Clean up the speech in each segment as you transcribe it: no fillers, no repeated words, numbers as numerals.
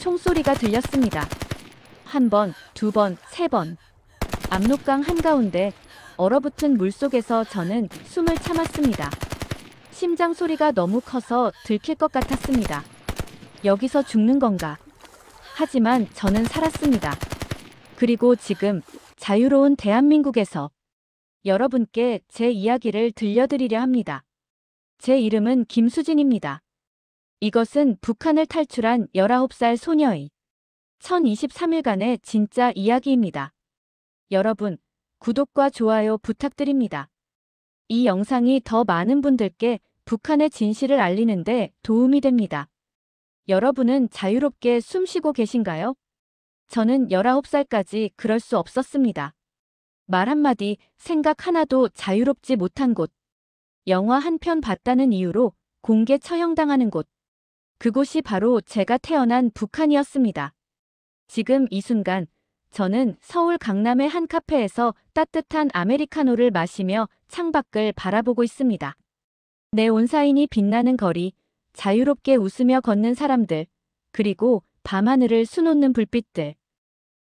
총소리가 들렸습니다. 한 번, 두 번, 세 번. 압록강 한가운데 얼어붙은 물속에서 저는 숨을 참았습니다. 심장 소리가 너무 커서 들킬 것 같았습니다. 여기서 죽는 건가? 하지만 저는 살았습니다. 그리고 지금 자유로운 대한민국에서 여러분께 제 이야기를 들려드리려 합니다. 제 이름은 김수진입니다. 이것은 북한을 탈출한 19살 소녀의 1023일간의 진짜 이야기입니다. 여러분, 구독과 좋아요 부탁드립니다. 이 영상이 더 많은 분들께 북한의 진실을 알리는데 도움이 됩니다. 여러분은 자유롭게 숨쉬고 계신가요? 저는 19살까지 그럴 수 없었습니다. 말 한마디, 생각 하나도 자유롭지 못한 곳. 영화 한 편 봤다는 이유로 공개 처형당하는 곳. 그곳이 바로 제가 태어난 북한이었습니다. 지금 이 순간 저는 서울 강남의 한 카페에서 따뜻한 아메리카노를 마시며 창밖을 바라보고 있습니다. 내 온사인이 빛나는 거리, 자유롭게 웃으며 걷는 사람들, 그리고 밤하늘을 수놓는 불빛들.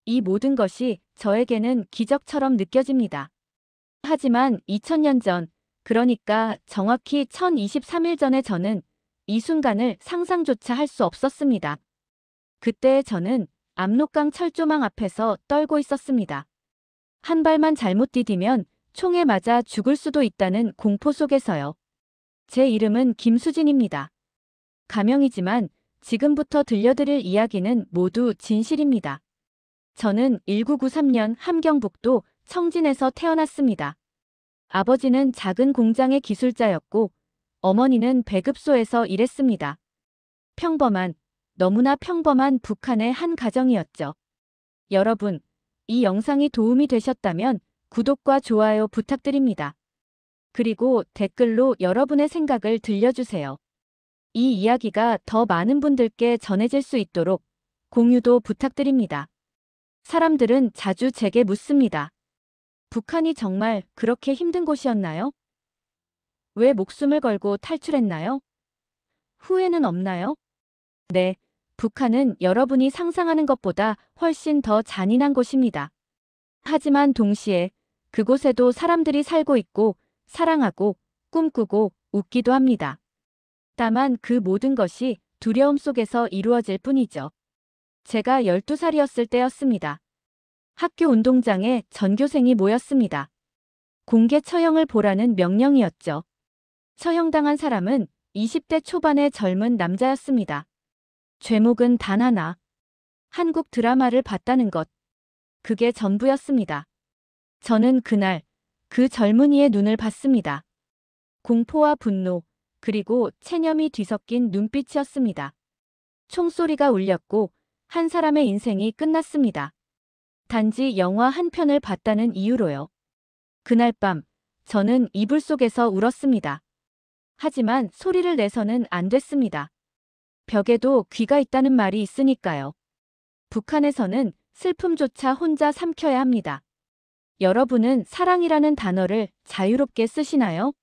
이 모든 것이 저에게는 기적처럼 느껴집니다. 하지만 2000년 전, 그러니까 정확히 1023일 전에 저는 이 순간을 상상조차 할 수 없었습니다. 그때 저는 압록강 철조망 앞에서 떨고 있었습니다. 한 발만 잘못 디디면 총에 맞아 죽을 수도 있다는 공포 속에서요. 제 이름은 김수진입니다. 가명이지만 지금부터 들려드릴 이야기는 모두 진실입니다. 저는 1993년 함경북도 청진에서 태어났습니다. 아버지는 작은 공장의 기술자였고 어머니는 배급소에서 일했습니다. 평범한, 너무나 평범한 북한의 한 가정이었죠. 여러분, 이 영상이 도움이 되셨다면 구독과 좋아요 부탁드립니다. 그리고 댓글로 여러분의 생각을 들려주세요. 이 이야기가 더 많은 분들께 전해질 수 있도록 공유도 부탁드립니다. 사람들은 자주 제게 묻습니다. 북한이 정말 그렇게 힘든 곳이었나요? 왜 목숨을 걸고 탈출했나요? 후회는 없나요? 네, 북한은 여러분이 상상하는 것보다 훨씬 더 잔인한 곳입니다. 하지만 동시에 그곳에도 사람들이 살고 있고 사랑하고 꿈꾸고 웃기도 합니다. 다만 그 모든 것이 두려움 속에서 이루어질 뿐이죠. 제가 12살이었을 때였습니다. 학교 운동장에 전교생이 모였습니다. 공개 처형을 보라는 명령이었죠. 처형당한 사람은 20대 초반의 젊은 남자였습니다. 죄목은 단 하나. 한국 드라마를 봤다는 것. 그게 전부였습니다. 저는 그날 그 젊은이의 눈을 봤습니다. 공포와 분노, 그리고 체념이 뒤섞인 눈빛이었습니다. 총소리가 울렸고 한 사람의 인생이 끝났습니다. 단지 영화 한 편을 봤다는 이유로요. 그날 밤 저는 이불 속에서 울었습니다. 하지만 소리를 내서는 안 됐습니다. 벽에도 귀가 있다는 말이 있으니까요. 북한에서는 슬픔조차 혼자 삼켜야 합니다. 여러분은 사랑이라는 단어를 자유롭게 쓰시나요?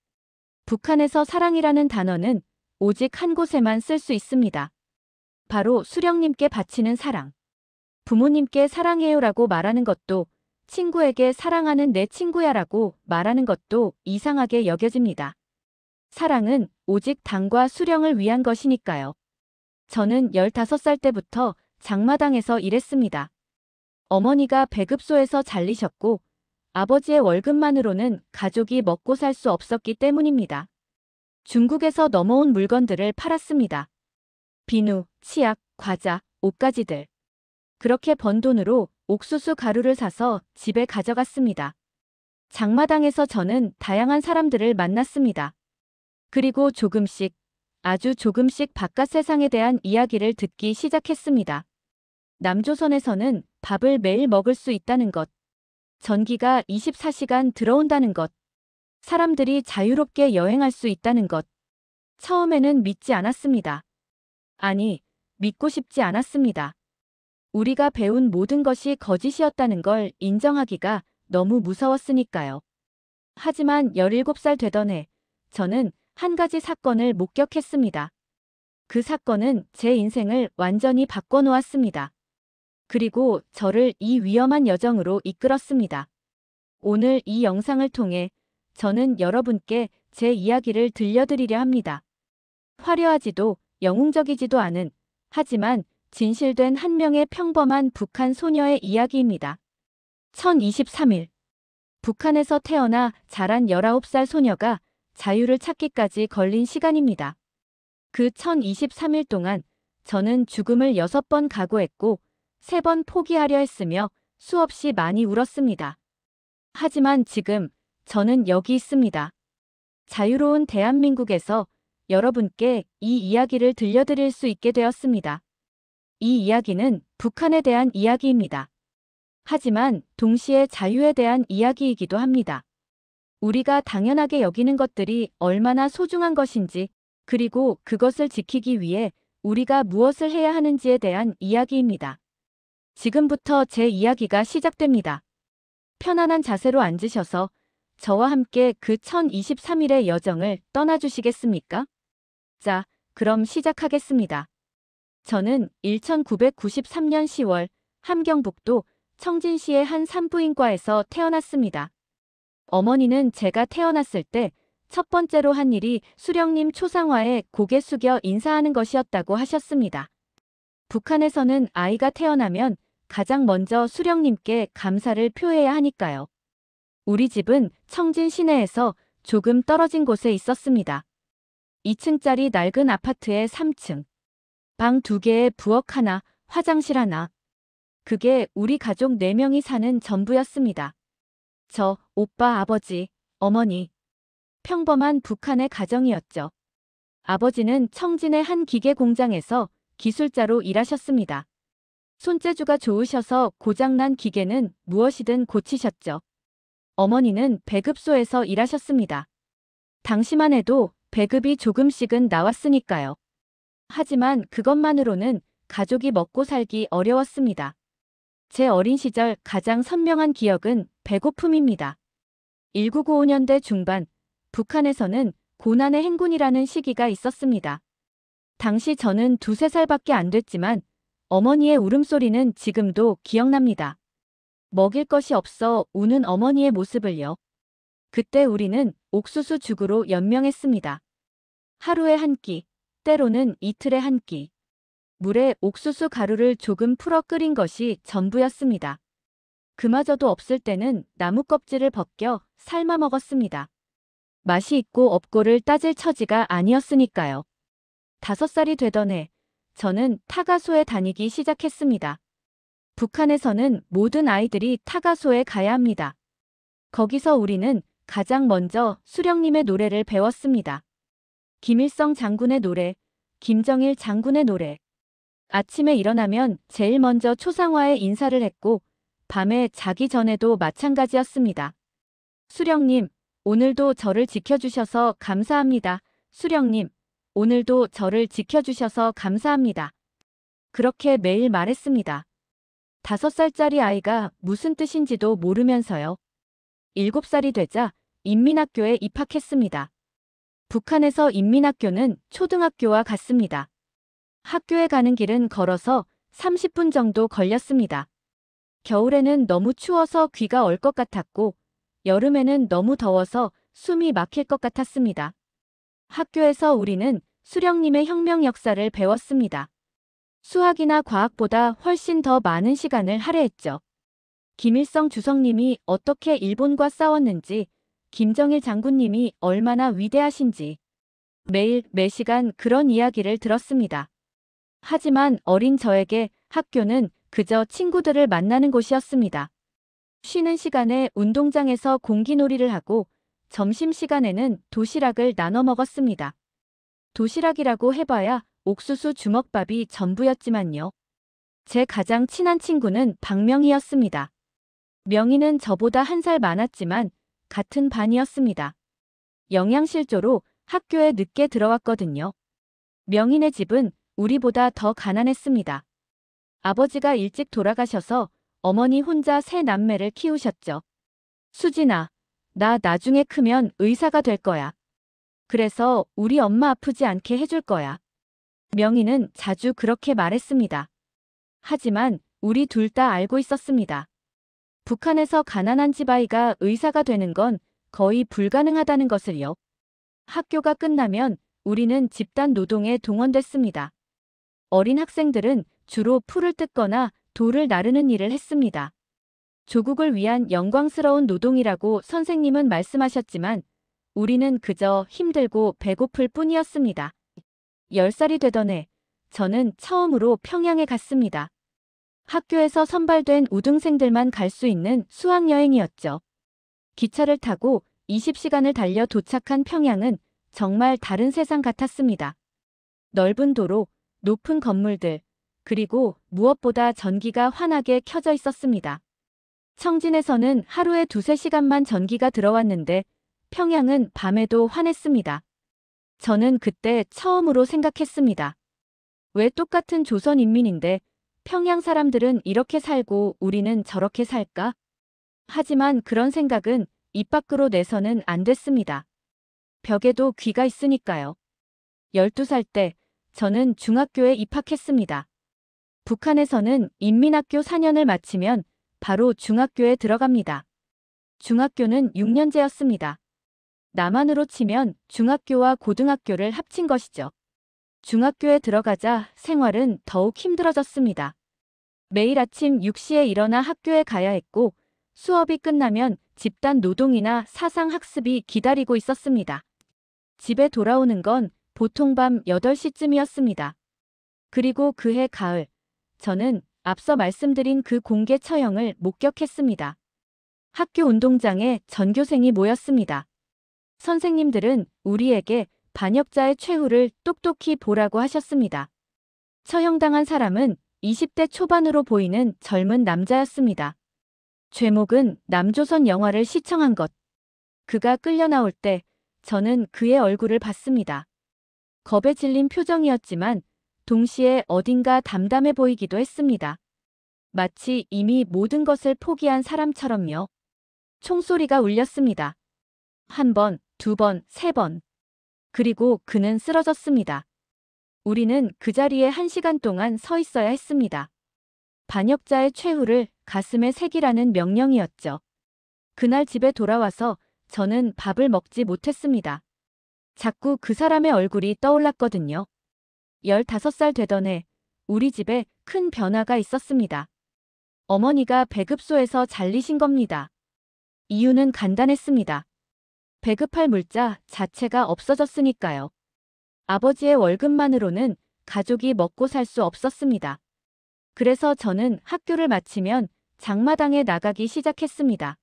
북한에서 사랑이라는 단어는 오직 한 곳에만 쓸 수 있습니다. 바로 수령님께 바치는 사랑. 부모님께 사랑해요라고 말하는 것도, 친구에게 사랑하는 내 친구야라고 말하는 것도 이상하게 여겨집니다. 사랑은 오직 당과 수령을 위한 것이니까요. 저는 15살 때부터 장마당에서 일했습니다. 어머니가 배급소에서 잘리셨고 아버지의 월급만으로는 가족이 먹고 살 수 없었기 때문입니다. 중국에서 넘어온 물건들을 팔았습니다. 비누, 치약, 과자, 옷가지들. 그렇게 번 돈으로 옥수수 가루를 사서 집에 가져갔습니다. 장마당에서 저는 다양한 사람들을 만났습니다. 그리고 조금씩, 아주 조금씩 바깥 세상에 대한 이야기를 듣기 시작했습니다. 남조선에서는 밥을 매일 먹을 수 있다는 것, 전기가 24시간 들어온다는 것, 사람들이 자유롭게 여행할 수 있다는 것. 처음에는 믿지 않았습니다. 아니, 믿고 싶지 않았습니다. 우리가 배운 모든 것이 거짓이었다는 걸 인정하기가 너무 무서웠으니까요. 하지만 17살 되던 해, 저는 한 가지 사건을 목격했습니다. 그 사건은 제 인생을 완전히 바꿔놓았습니다. 그리고 저를 이 위험한 여정으로 이끌었습니다. 오늘 이 영상을 통해 저는 여러분께 제 이야기를 들려드리려 합니다. 화려하지도 영웅적이지도 않은, 하지만 진실된 한 명의 평범한 북한 소녀의 이야기입니다. 1023일. 북한에서 태어나 자란 19살 소녀가 자유를 찾기까지 걸린 시간입니다. 그 1023일 동안 저는 죽음을 6번 각오했고 3번 포기하려 했으며 수없이 많이 울었습니다. 하지만 지금 저는 여기 있습니다. 자유로운 대한민국에서 여러분께 이 이야기를 들려드릴 수 있게 되었습니다. 이 이야기는 북한에 대한 이야기입니다. 하지만 동시에 자유에 대한 이야기이기도 합니다. 우리가 당연하게 여기는 것들이 얼마나 소중한 것인지, 그리고 그것을 지키기 위해 우리가 무엇을 해야 하는지에 대한 이야기입니다. 지금부터 제 이야기가 시작됩니다. 편안한 자세로 앉으셔서 저와 함께 그 1023일의 여정을 떠나주시겠습니까? 자, 그럼 시작하겠습니다. 저는 1993년 10월 함경북도 청진시의 한 산부인과에서 태어났습니다. 어머니는 제가 태어났을 때 첫 번째로 한 일이 수령님 초상화에 고개 숙여 인사하는 것이었다고 하셨습니다. 북한에서는 아이가 태어나면 가장 먼저 수령님께 감사를 표해야 하니까요. 우리 집은 청진 시내에서 조금 떨어진 곳에 있었습니다. 2층짜리 낡은 아파트의 3층. 방 2개에 부엌 하나, 화장실 하나. 그게 우리 가족 4명이 사는 전부였습니다. 저, 오빠, 아버지, 어머니. 평범한 북한의 가정이었죠. 아버지는 청진의 한 기계 공장에서 기술자로 일하셨습니다. 손재주가 좋으셔서 고장난 기계는 무엇이든 고치셨죠. 어머니는 배급소에서 일하셨습니다. 당시만 해도 배급이 조금씩은 나왔으니까요. 하지만 그것만으로는 가족이 먹고 살기 어려웠습니다. 제 어린 시절 가장 선명한 기억은 배고픔입니다. 1995년대 중반, 북한에서는 고난의 행군이라는 시기가 있었습니다. 당시 저는 2~3살밖에 안 됐지만 어머니의 울음소리는 지금도 기억납니다. 먹일 것이 없어 우는 어머니의 모습을요. 그때 우리는 옥수수 죽으로 연명했습니다. 하루에 한 끼, 때로는 이틀에 한 끼. 물에 옥수수 가루를 조금 풀어 끓인 것이 전부였습니다. 그마저도 없을 때는 나무 껍질을 벗겨 삶아 먹었습니다. 맛이 있고 없고를 따질 처지가 아니었으니까요. 5살이 되던 해, 저는 타가소에 다니기 시작했습니다. 북한에서는 모든 아이들이 타가소에 가야 합니다. 거기서 우리는 가장 먼저 수령님의 노래를 배웠습니다. 김일성 장군의 노래, 김정일 장군의 노래. 아침에 일어나면 제일 먼저 초상화에 인사를 했고 밤에 자기 전에도 마찬가지였습니다. 수령님, 오늘도 저를 지켜주셔서 감사합니다. 수령님, 오늘도 저를 지켜주셔서 감사합니다. 그렇게 매일 말했습니다. 5살짜리 아이가 무슨 뜻인지도 모르면서요. 7살이 되자 인민학교에 입학했습니다. 북한에서 인민학교는 초등학교와 같습니다. 학교에 가는 길은 걸어서 30분 정도 걸렸습니다. 겨울에는 너무 추워서 귀가 얼 것 같았고 여름에는 너무 더워서 숨이 막힐 것 같았습니다. 학교에서 우리는 수령님의 혁명 역사를 배웠습니다. 수학이나 과학보다 훨씬 더 많은 시간을 할애했죠. 김일성 주석님이 어떻게 일본과 싸웠는지, 김정일 장군님이 얼마나 위대하신지 매일 매시간 그런 이야기를 들었습니다. 하지만 어린 저에게 학교는 그저 친구들을 만나는 곳이었습니다. 쉬는 시간에 운동장에서 공기놀이를 하고 점심시간에는 도시락을 나눠 먹었습니다. 도시락이라고 해봐야 옥수수 주먹밥이 전부였지만요. 제 가장 친한 친구는 박명희였습니다. 명희는 저보다 1살 많았지만 같은 반이었습니다. 영양실조로 학교에 늦게 들어왔거든요. 명희네 집은 우리보다 더 가난했습니다. 아버지가 일찍 돌아가셔서 어머니 혼자 3남매를 키우셨죠. 수진아, 나 나중에 크면 의사가 될 거야. 그래서 우리 엄마 아프지 않게 해줄 거야. 명희는 자주 그렇게 말했습니다. 하지만 우리 둘 다 알고 있었습니다. 북한에서 가난한 집아이가 의사가 되는 건 거의 불가능하다는 것을요. 학교가 끝나면 우리는 집단 노동에 동원됐습니다. 어린 학생들은 주로 풀을 뜯거나 돌을 나르는 일을 했습니다. 조국을 위한 영광스러운 노동이라고 선생님은 말씀하셨지만 우리는 그저 힘들고 배고플 뿐이었습니다. 10살이 되던 해, 저는 처음으로 평양에 갔습니다. 학교에서 선발된 우등생들만 갈 수 있는 수학여행이었죠. 기차를 타고 20시간을 달려 도착한 평양은 정말 다른 세상 같았습니다. 넓은 도로, 높은 건물들, 그리고 무엇보다 전기가 환하게 켜져 있었습니다. 청진에서는 하루에 2~3시간만 전기가 들어왔는데 평양은 밤에도 환했습니다. 저는 그때 처음으로 생각했습니다. 왜 똑같은 조선인민인데 평양 사람들은 이렇게 살고 우리는 저렇게 살까? 하지만 그런 생각은 입 밖으로 내서는 안 됐습니다. 벽에도 귀가 있으니까요. 12살 때 저는 중학교에 입학했습니다. 북한에서는 인민학교 4년을 마치면 바로 중학교에 들어갑니다. 중학교는 6년제였습니다. 남한으로 치면 중학교와 고등학교를 합친 것이죠. 중학교에 들어가자 생활은 더욱 힘들어졌습니다. 매일 아침 6시에 일어나 학교에 가야 했고 수업이 끝나면 집단 노동이나 사상 학습이 기다리고 있었습니다. 집에 돌아오는 건 보통 밤 8시쯤이었습니다. 그리고 그해 가을, 저는 앞서 말씀드린 그 공개 처형을 목격했습니다. 학교 운동장에 전교생이 모였습니다. 선생님들은 우리에게 반역자의 최후를 똑똑히 보라고 하셨습니다. 처형당한 사람은 20대 초반으로 보이는 젊은 남자였습니다. 제목은 남조선 영화를 시청한 것. 그가 끌려 나올 때 저는 그의 얼굴을 봤습니다. 겁에 질린 표정이었지만 동시에 어딘가 담담해 보이기도 했습니다. 마치 이미 모든 것을 포기한 사람처럼요. 총소리가 울렸습니다. 1번, 2번, 3번. 그리고 그는 쓰러졌습니다. 우리는 그 자리에 1시간 동안 서 있어야 했습니다. 반역자의 최후를 가슴에 새기라는 명령이었죠. 그날 집에 돌아와서 저는 밥을 먹지 못했습니다. 자꾸 그 사람의 얼굴이 떠올랐거든요. 15살 되던 해 우리 집에 큰 변화가 있었습니다. 어머니가 배급소에서 잘리신 겁니다. 이유는 간단했습니다. 배급할 물자 자체가 없어졌으니까요. 아버지의 월급만으로는 가족이 먹고 살 수 없었습니다. 그래서 저는 학교를 마치면 장마당에 나가기 시작했습니다.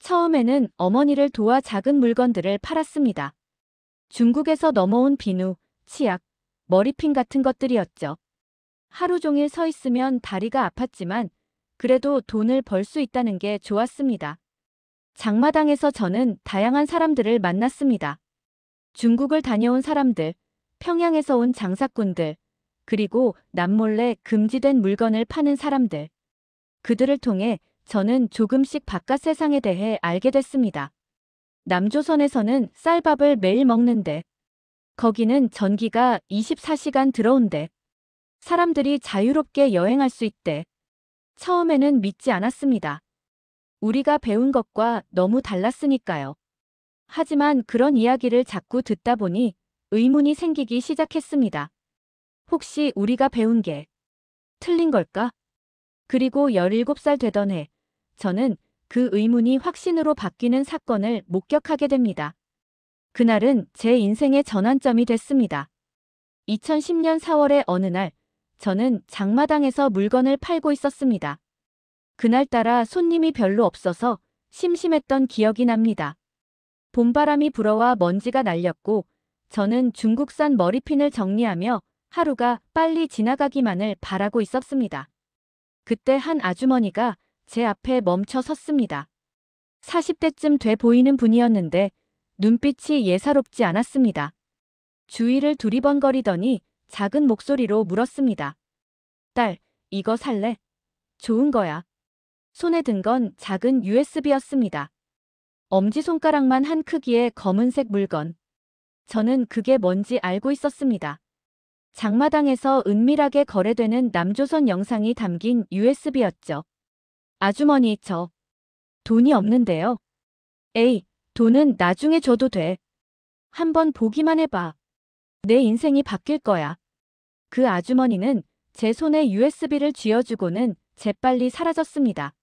처음에는 어머니를 도와 작은 물건들을 팔았습니다. 중국에서 넘어온 비누, 치약, 머리핀 같은 것들이었죠. 하루 종일 서 있으면 다리가 아팠지만 그래도 돈을 벌 수 있다는 게 좋았습니다. 장마당에서 저는 다양한 사람들을 만났습니다. 중국을 다녀온 사람들, 평양에서 온 장사꾼들, 그리고 남몰래 금지된 물건을 파는 사람들. 그들을 통해 저는 조금씩 바깥 세상에 대해 알게 됐습니다. 남조선에서는 쌀밥을 매일 먹는데, 거기는 전기가 24시간 들어온대. 사람들이 자유롭게 여행할 수 있대. 처음에는 믿지 않았습니다. 우리가 배운 것과 너무 달랐으니까요. 하지만 그런 이야기를 자꾸 듣다 보니 의문이 생기기 시작했습니다. 혹시 우리가 배운 게 틀린 걸까? 그리고 17살 되던 해, 저는 그 의문이 확신으로 바뀌는 사건을 목격하게 됩니다. 그날은 제 인생의 전환점이 됐습니다. 2010년 4월의 어느 날, 저는 장마당에서 물건을 팔고 있었습니다. 그날따라 손님이 별로 없어서 심심했던 기억이 납니다. 봄바람이 불어와 먼지가 날렸고 저는 중국산 머리핀을 정리하며 하루가 빨리 지나가기만을 바라고 있었습니다. 그때 한 아주머니가 제 앞에 멈춰 섰습니다. 40대쯤 돼 보이는 분이었는데 눈빛이 예사롭지 않았습니다. 주위를 두리번거리더니 작은 목소리로 물었습니다. 딸, 이거 살래? 좋은 거야. 손에 든 건 작은 USB였습니다. 엄지손가락만 한 크기의 검은색 물건. 저는 그게 뭔지 알고 있었습니다. 장마당에서 은밀하게 거래되는 남조선 영상이 담긴 USB였죠. 아주머니, 저 돈이 없는데요. 에이, 돈은 나중에 줘도 돼. 한번 보기만 해봐. 내 인생이 바뀔 거야. 그 아주머니는 제 손에 USB를 쥐어주고는 재빨리 사라졌습니다.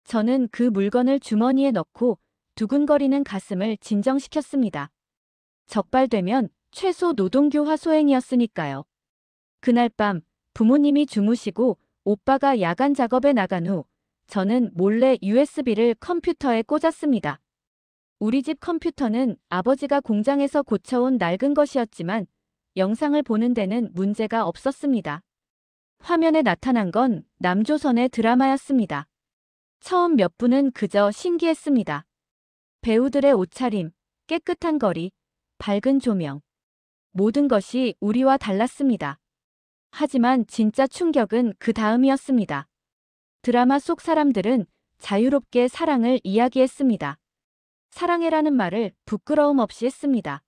저는 그 물건을 주머니에 넣고 두근거리는 가슴을 진정시켰습니다. 적발되면 최소 노동교화 소행이었으니까요. 그날 밤 부모님이 주무시고 오빠가 야간 작업에 나간 후 저는 몰래 USB를 컴퓨터에 꽂았습니다. 우리 집 컴퓨터는 아버지가 공장에서 고쳐온 낡은 것이었지만 영상을 보는 데는 문제가 없었습니다. 화면에 나타난 건 남조선의 드라마였습니다. 처음 몇 분은 그저 신기했습니다. 배우들의 옷차림, 깨끗한 거리, 밝은 조명. 모든 것이 우리와 달랐습니다. 하지만 진짜 충격은 그 다음이었습니다. 드라마 속 사람들은 자유롭게 사랑을 이야기했습니다. 사랑해라는 말을 부끄러움 없이 했습니다.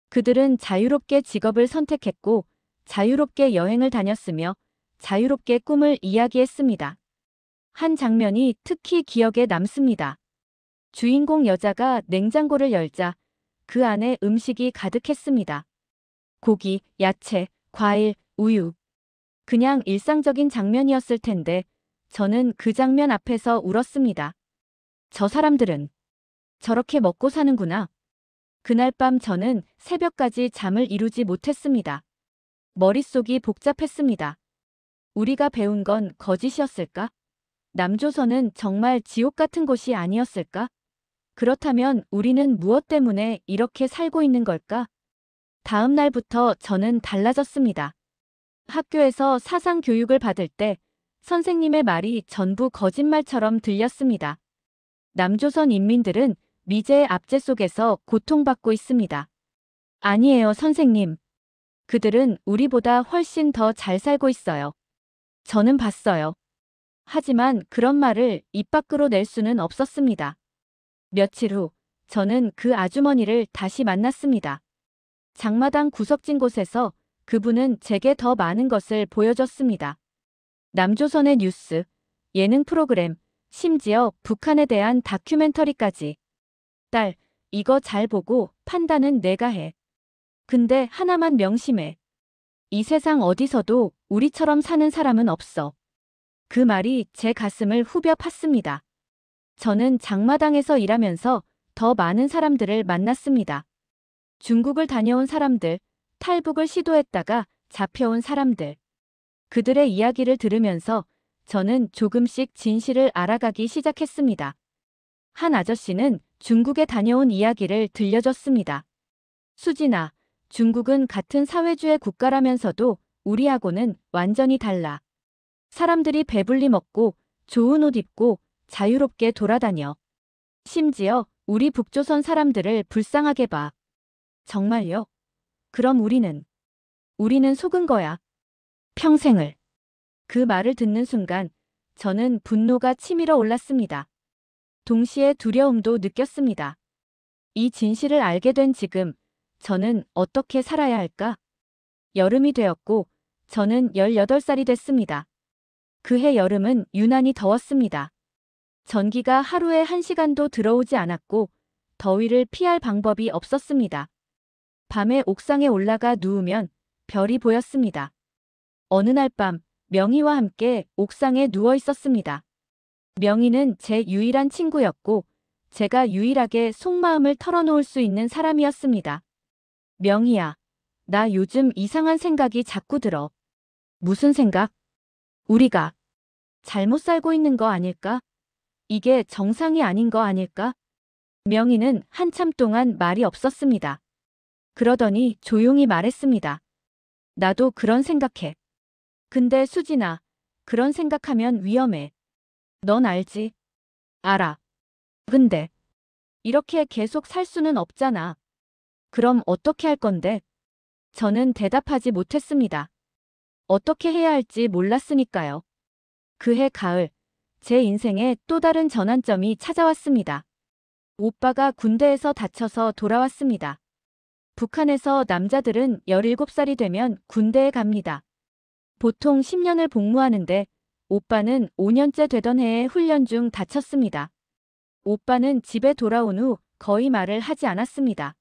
그들은 자유롭게 직업을 선택했고 자유롭게 여행을 다녔으며 자유롭게 꿈을 이야기했습니다. 한 장면이 특히 기억에 남습니다. 주인공 여자가 냉장고를 열자 그 안에 음식이 가득했습니다. 고기, 야채, 과일, 우유. 그냥 일상적인 장면이었을 텐데 저는 그 장면 앞에서 울었습니다. 저 사람들은 저렇게 먹고 사는구나. 그날 밤 저는 새벽까지 잠을 이루지 못했습니다. 머릿속이 복잡했습니다. 우리가 배운 건 거짓이었을까? 남조선은 정말 지옥 같은 곳이 아니었을까? 그렇다면 우리는 무엇 때문에 이렇게 살고 있는 걸까? 다음 날부터 저는 달라졌습니다. 학교에서 사상 교육을 받을 때 선생님의 말이 전부 거짓말처럼 들렸습니다. 남조선 인민들은 미제의 압제 속에서 고통받고 있습니다. 아니에요, 선생님. 그들은 우리보다 훨씬 더 잘 살고 있어요. 저는 봤어요. 하지만 그런 말을 입 밖으로 낼 수는 없었습니다. 며칠 후 저는 그 아주머니를 다시 만났습니다. 장마당 구석진 곳에서 그분은 제게 더 많은 것을 보여줬습니다. 남조선의 뉴스, 예능 프로그램, 심지어 북한에 대한 다큐멘터리까지. 딸, 이거 잘 보고 판단은 내가 해. 근데 하나만 명심해. 이 세상 어디서도 우리처럼 사는 사람은 없어. 그 말이 제 가슴을 후벼 팠습니다. 저는 장마당에서 일하면서 더 많은 사람들을 만났습니다. 중국을 다녀온 사람들, 탈북을 시도했다가 잡혀온 사람들. 그들의 이야기를 들으면서 저는 조금씩 진실을 알아가기 시작했습니다. 한 아저씨는 중국에 다녀온 이야기를 들려줬습니다. 수진아, 중국은 같은 사회주의 국가라면서도 우리하고는 완전히 달라. 사람들이 배불리 먹고 좋은 옷 입고 자유롭게 돌아다녀. 심지어 우리 북조선 사람들을 불쌍하게 봐. 정말요? 그럼 우리는 속은 거야. 평생을. 그 말을 듣는 순간 저는 분노가 치밀어 올랐습니다. 동시에 두려움도 느꼈습니다. 이 진실을 알게 된 지금 저는 어떻게 살아야 할까? 여름이 되었고 저는 18살이 됐습니다. 그해 여름은 유난히 더웠습니다. 전기가 하루에 1시간도 들어오지 않았고 더위를 피할 방법이 없었습니다. 밤에 옥상에 올라가 누우면 별이 보였습니다. 어느 날 밤 명희와 함께 옥상에 누워 있었습니다. 명희는 제 유일한 친구였고 제가 유일하게 속마음을 털어놓을 수 있는 사람이었습니다. 명희야, 나 요즘 이상한 생각이 자꾸 들어. 무슨 생각? 우리가 잘못 살고 있는 거 아닐까? 이게 정상이 아닌 거 아닐까? 명희는 한참 동안 말이 없었습니다. 그러더니 조용히 말했습니다. 나도 그런 생각해. 근데 수진아, 그런 생각하면 위험해. 넌 알지? 알아. 근데 이렇게 계속 살 수는 없잖아. 그럼 어떻게 할 건데? 저는 대답하지 못했습니다. 어떻게 해야 할지 몰랐으니까요. 그해 가을, 제 인생에 또 다른 전환점이 찾아왔습니다. 오빠가 군대에서 다쳐서 돌아왔습니다. 북한에서 남자들은 17살이 되면 군대에 갑니다. 보통 10년을 복무하는데 오빠는 5년째 되던 해에 훈련 중 다쳤습니다. 오빠는 집에 돌아온 후 거의 말을 하지 않았습니다.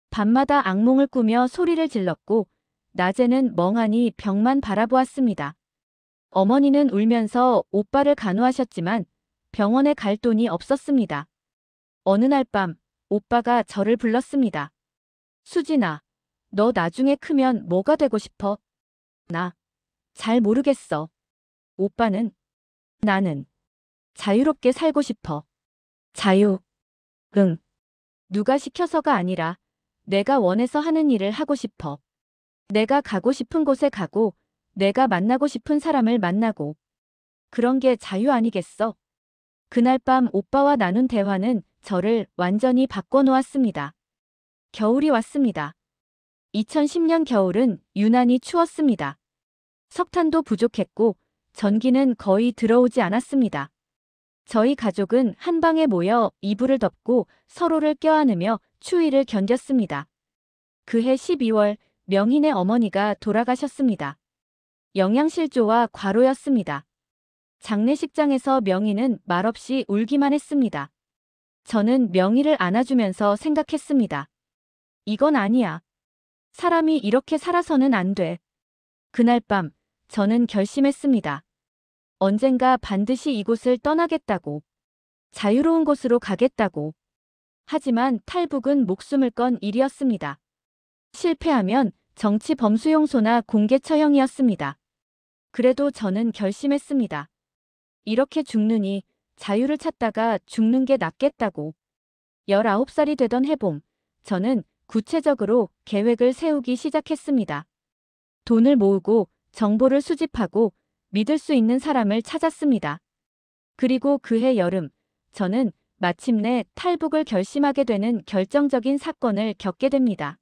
밤마다 악몽을 꾸며 소리를 질렀고 낮에는 멍하니 벽만 바라보았습니다. 어머니는 울면서 오빠를 간호하셨지만 병원에 갈 돈이 없었습니다. 어느 날 밤 오빠가 저를 불렀습니다. 수진아, 너 나중에 크면 뭐가 되고 싶어? 나 잘 모르겠어. 오빠는 나는 자유롭게 살고 싶어. 자유. 응. 누가 시켜서가 아니라 내가 원해서 하는 일을 하고 싶어. 내가 가고 싶은 곳에 가고 내가 만나고 싶은 사람을 만나고. 그런 게 자유 아니겠어? 그날 밤 오빠와 나눈 대화는 저를 완전히 바꿔놓았습니다. 겨울이 왔습니다. 2010년 겨울은 유난히 추웠습니다. 석탄도 부족했고 전기는 거의 들어오지 않았습니다. 저희 가족은 한 방에 모여 이불을 덮고 서로를 껴안으며 추위를 견뎠습니다. 그해 12월 명희네 어머니가 돌아가셨습니다. 영양실조와 과로였습니다. 장례식장에서 명희는 말없이 울기만 했습니다. 저는 명희를 안아주면서 생각했습니다. 이건 아니야. 사람이 이렇게 살아서는 안 돼. 그날 밤 저는 결심했습니다. 언젠가 반드시 이곳을 떠나겠다고. 자유로운 곳으로 가겠다고. 하지만 탈북은 목숨을 건 일이었습니다. 실패하면 정치 범수용소나 공개 처형이었습니다. 그래도 저는 결심했습니다. 이렇게 죽느니 자유를 찾다가 죽는 게 낫겠다고. 19살이 되던 해봄, 저는 구체적으로 계획을 세우기 시작했습니다. 돈을 모으고 정보를 수집하고 믿을 수 있는 사람을 찾았습니다. 그리고 그해 여름, 저는 마침내 탈북을 결심하게 되는 결정적인 사건을 겪게 됩니다.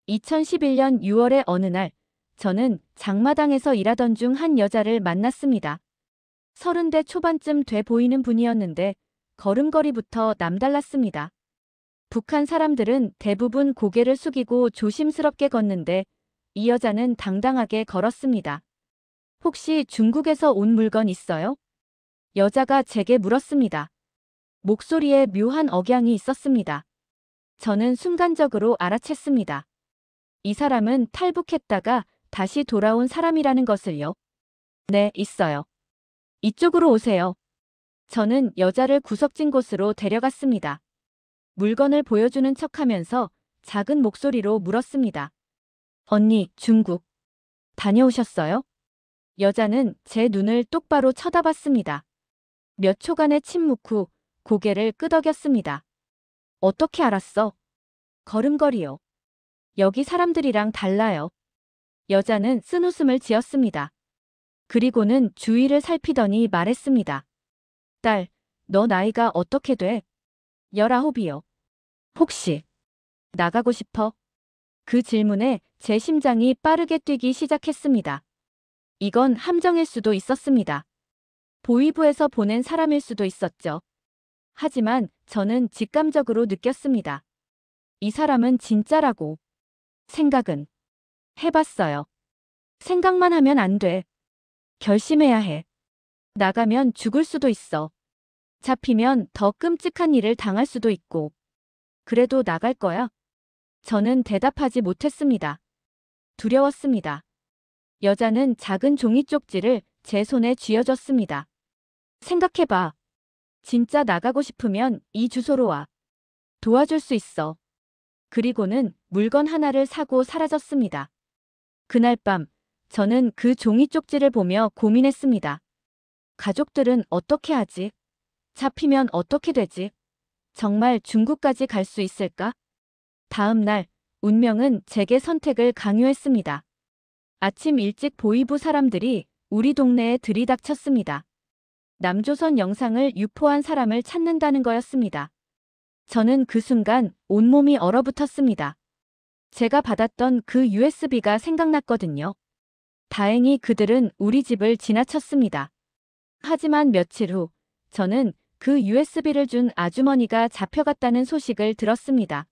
2011년 6월의 어느 날, 저는 장마당에서 일하던 중 한 여자를 만났습니다. 30대 초반쯤 돼 보이는 분이었는데 걸음걸이부터 남달랐습니다. 북한 사람들은 대부분 고개를 숙이고 조심스럽게 걷는데 이 여자는 당당하게 걸었습니다. 혹시 중국에서 온 물건 있어요? 여자가 제게 물었습니다. 목소리에 묘한 억양이 있었습니다. 저는 순간적으로 알아챘습니다. 이 사람은 탈북했다가 다시 돌아온 사람이라는 것을요. 네, 있어요. 이쪽으로 오세요. 저는 여자를 구석진 곳으로 데려갔습니다. 물건을 보여주는 척하면서 작은 목소리로 물었습니다. 언니, 중국 다녀오셨어요? 여자는 제 눈을 똑바로 쳐다봤습니다. 몇 초간의 침묵 후 고개를 끄덕였습니다. 어떻게 알았어? 걸음걸이요. 여기 사람들이랑 달라요. 여자는 쓴웃음을 지었습니다. 그리고는 주위를 살피더니 말했습니다. 딸, 너 나이가 어떻게 돼? 19이요. 혹시 나가고 싶어? 그 질문에 제 심장이 빠르게 뛰기 시작했습니다. 이건 함정일 수도 있었습니다. 보위부에서 보낸 사람일 수도 있었죠. 하지만 저는 직감적으로 느꼈습니다. 이 사람은 진짜라고. 생각은 해봤어요. 생각만 하면 안 돼. 결심해야 해. 나가면 죽을 수도 있어. 잡히면 더 끔찍한 일을 당할 수도 있고. 그래도 나갈 거야? 저는 대답하지 못했습니다. 두려웠습니다. 여자는 작은 종이 쪽지를 제 손에 쥐어줬습니다. 생각해봐. 진짜 나가고 싶으면 이 주소로 와. 도와줄 수 있어. 그리고는 물건 하나를 사고 사라졌습니다. 그날 밤, 저는 그 종이 쪽지를 보며 고민했습니다. 가족들은 어떻게 하지? 잡히면 어떻게 되지? 정말 중국까지 갈 수 있을까? 다음 날, 운명은 제게 선택을 강요했습니다. 아침 일찍 보위부 사람들이 우리 동네에 들이닥쳤습니다. 남조선 영상을 유포한 사람을 찾는다는 거였습니다. 저는 그 순간 온몸이 얼어붙었습니다. 제가 받았던 그 USB가 생각났거든요. 다행히 그들은 우리 집을 지나쳤습니다. 하지만 며칠 후, 저는 그 USB를 준 아주머니가 잡혀갔다는 소식을 들었습니다.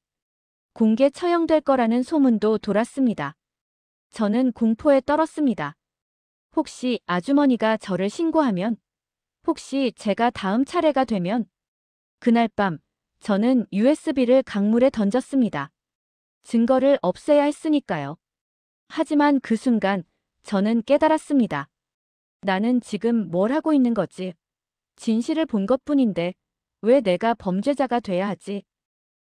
공개 처형될 거라는 소문도 돌았습니다. 저는 공포에 떨었습니다. 혹시 아주머니가 저를 신고하면? 혹시 제가 다음 차례가 되면? 그날 밤 저는 USB를 강물에 던졌습니다. 증거를 없애야 했으니까요. 하지만 그 순간 저는 깨달았습니다. 나는 지금 뭘 하고 있는 거지? 진실을 본 것뿐인데 왜 내가 범죄자가 돼야 하지?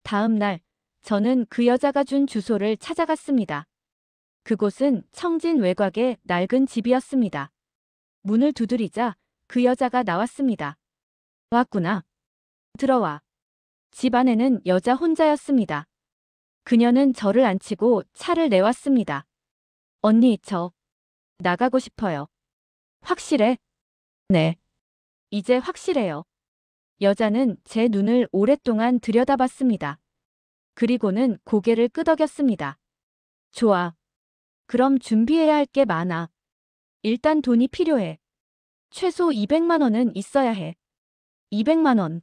다음 날 저는 그 여자가 준 주소를 찾아갔습니다. 그곳은 청진 외곽의 낡은 집이었습니다. 문을 두드리자 그 여자가 나왔습니다. 왔구나. 들어와. 집 안에는 여자 혼자였습니다. 그녀는 저를 앉히고 차를 내왔습니다. 언니, 저 나가고 싶어요. 확실해? 네. 이제 확실해요. 여자는 제 눈을 오랫동안 들여다봤습니다. 그리고는 고개를 끄덕였습니다. 좋아. 그럼 준비해야 할 게 많아. 일단 돈이 필요해. 최소 200만 원은 있어야 해. 200만 원.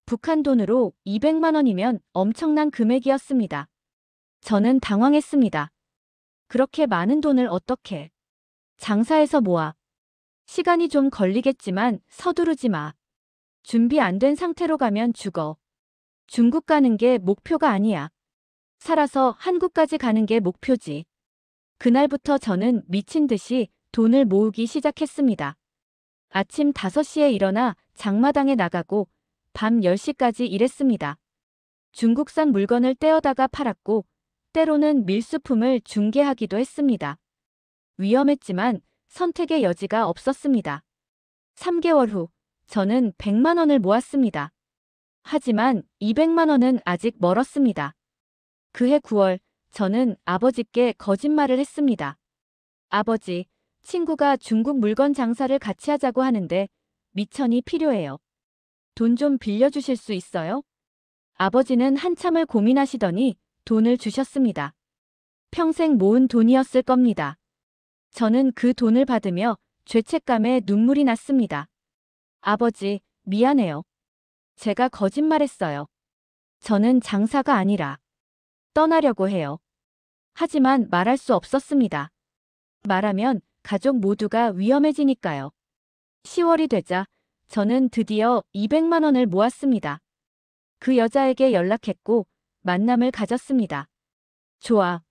북한 돈으로 200만 원이면 엄청난 금액이었습니다. 저는 당황했습니다. 그렇게 많은 돈을 어떻게? 장사해서 모아. 시간이 좀 걸리겠지만 서두르지 마. 준비 안 된 상태로 가면 죽어. 중국 가는 게 목표가 아니야. 살아서 한국까지 가는 게 목표지. 그날부터 저는 미친 듯이 돈을 모으기 시작했습니다. 아침 5시에 일어나 장마당에 나가고 밤 10시까지 일했습니다. 중국산 물건을 떼어다가 팔았고 때로는 밀수품을 중개하기도 했습니다. 위험했지만 선택의 여지가 없었습니다. 3개월 후 저는 100만 원을 모았습니다. 하지만 200만 원은 아직 멀었습니다. 그해 9월 저는 아버지께 거짓말을 했습니다. 아버지, 친구가 중국 물건 장사를 같이 하자고 하는데 미천이 필요해요. 돈 좀 빌려주실 수 있어요? 아버지는 한참을 고민하시더니 돈을 주셨습니다. 평생 모은 돈이었을 겁니다. 저는 그 돈을 받으며 죄책감에 눈물이 났습니다. 아버지, 미안해요. 제가 거짓말했어요. 저는 장사가 아니라 떠나려고 해요. 하지만 말할 수 없었습니다. 말하면 가족 모두가 위험해지니까요. 10월이 되자 저는 드디어 200만 원을 모았습니다. 그 여자에게 연락했고 만남을 가졌습니다. 좋아.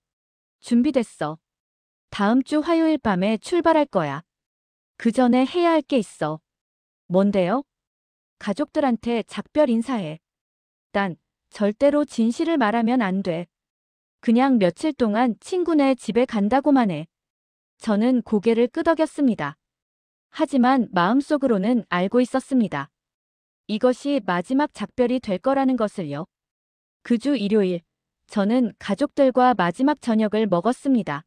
준비됐어. 다음 주 화요일 밤에 출발할 거야. 그 전에 해야 할 게 있어. 뭔데요? 가족들한테 작별 인사해. 난 절대로 진실을 말하면 안 돼. 그냥 며칠 동안 친구네 집에 간다고만 해. 저는 고개를 끄덕였습니다. 하지만 마음속으로는 알고 있었습니다. 이것이 마지막 작별이 될 거라는 것을요. 그 주 일요일, 저는 가족들과 마지막 저녁을 먹었습니다.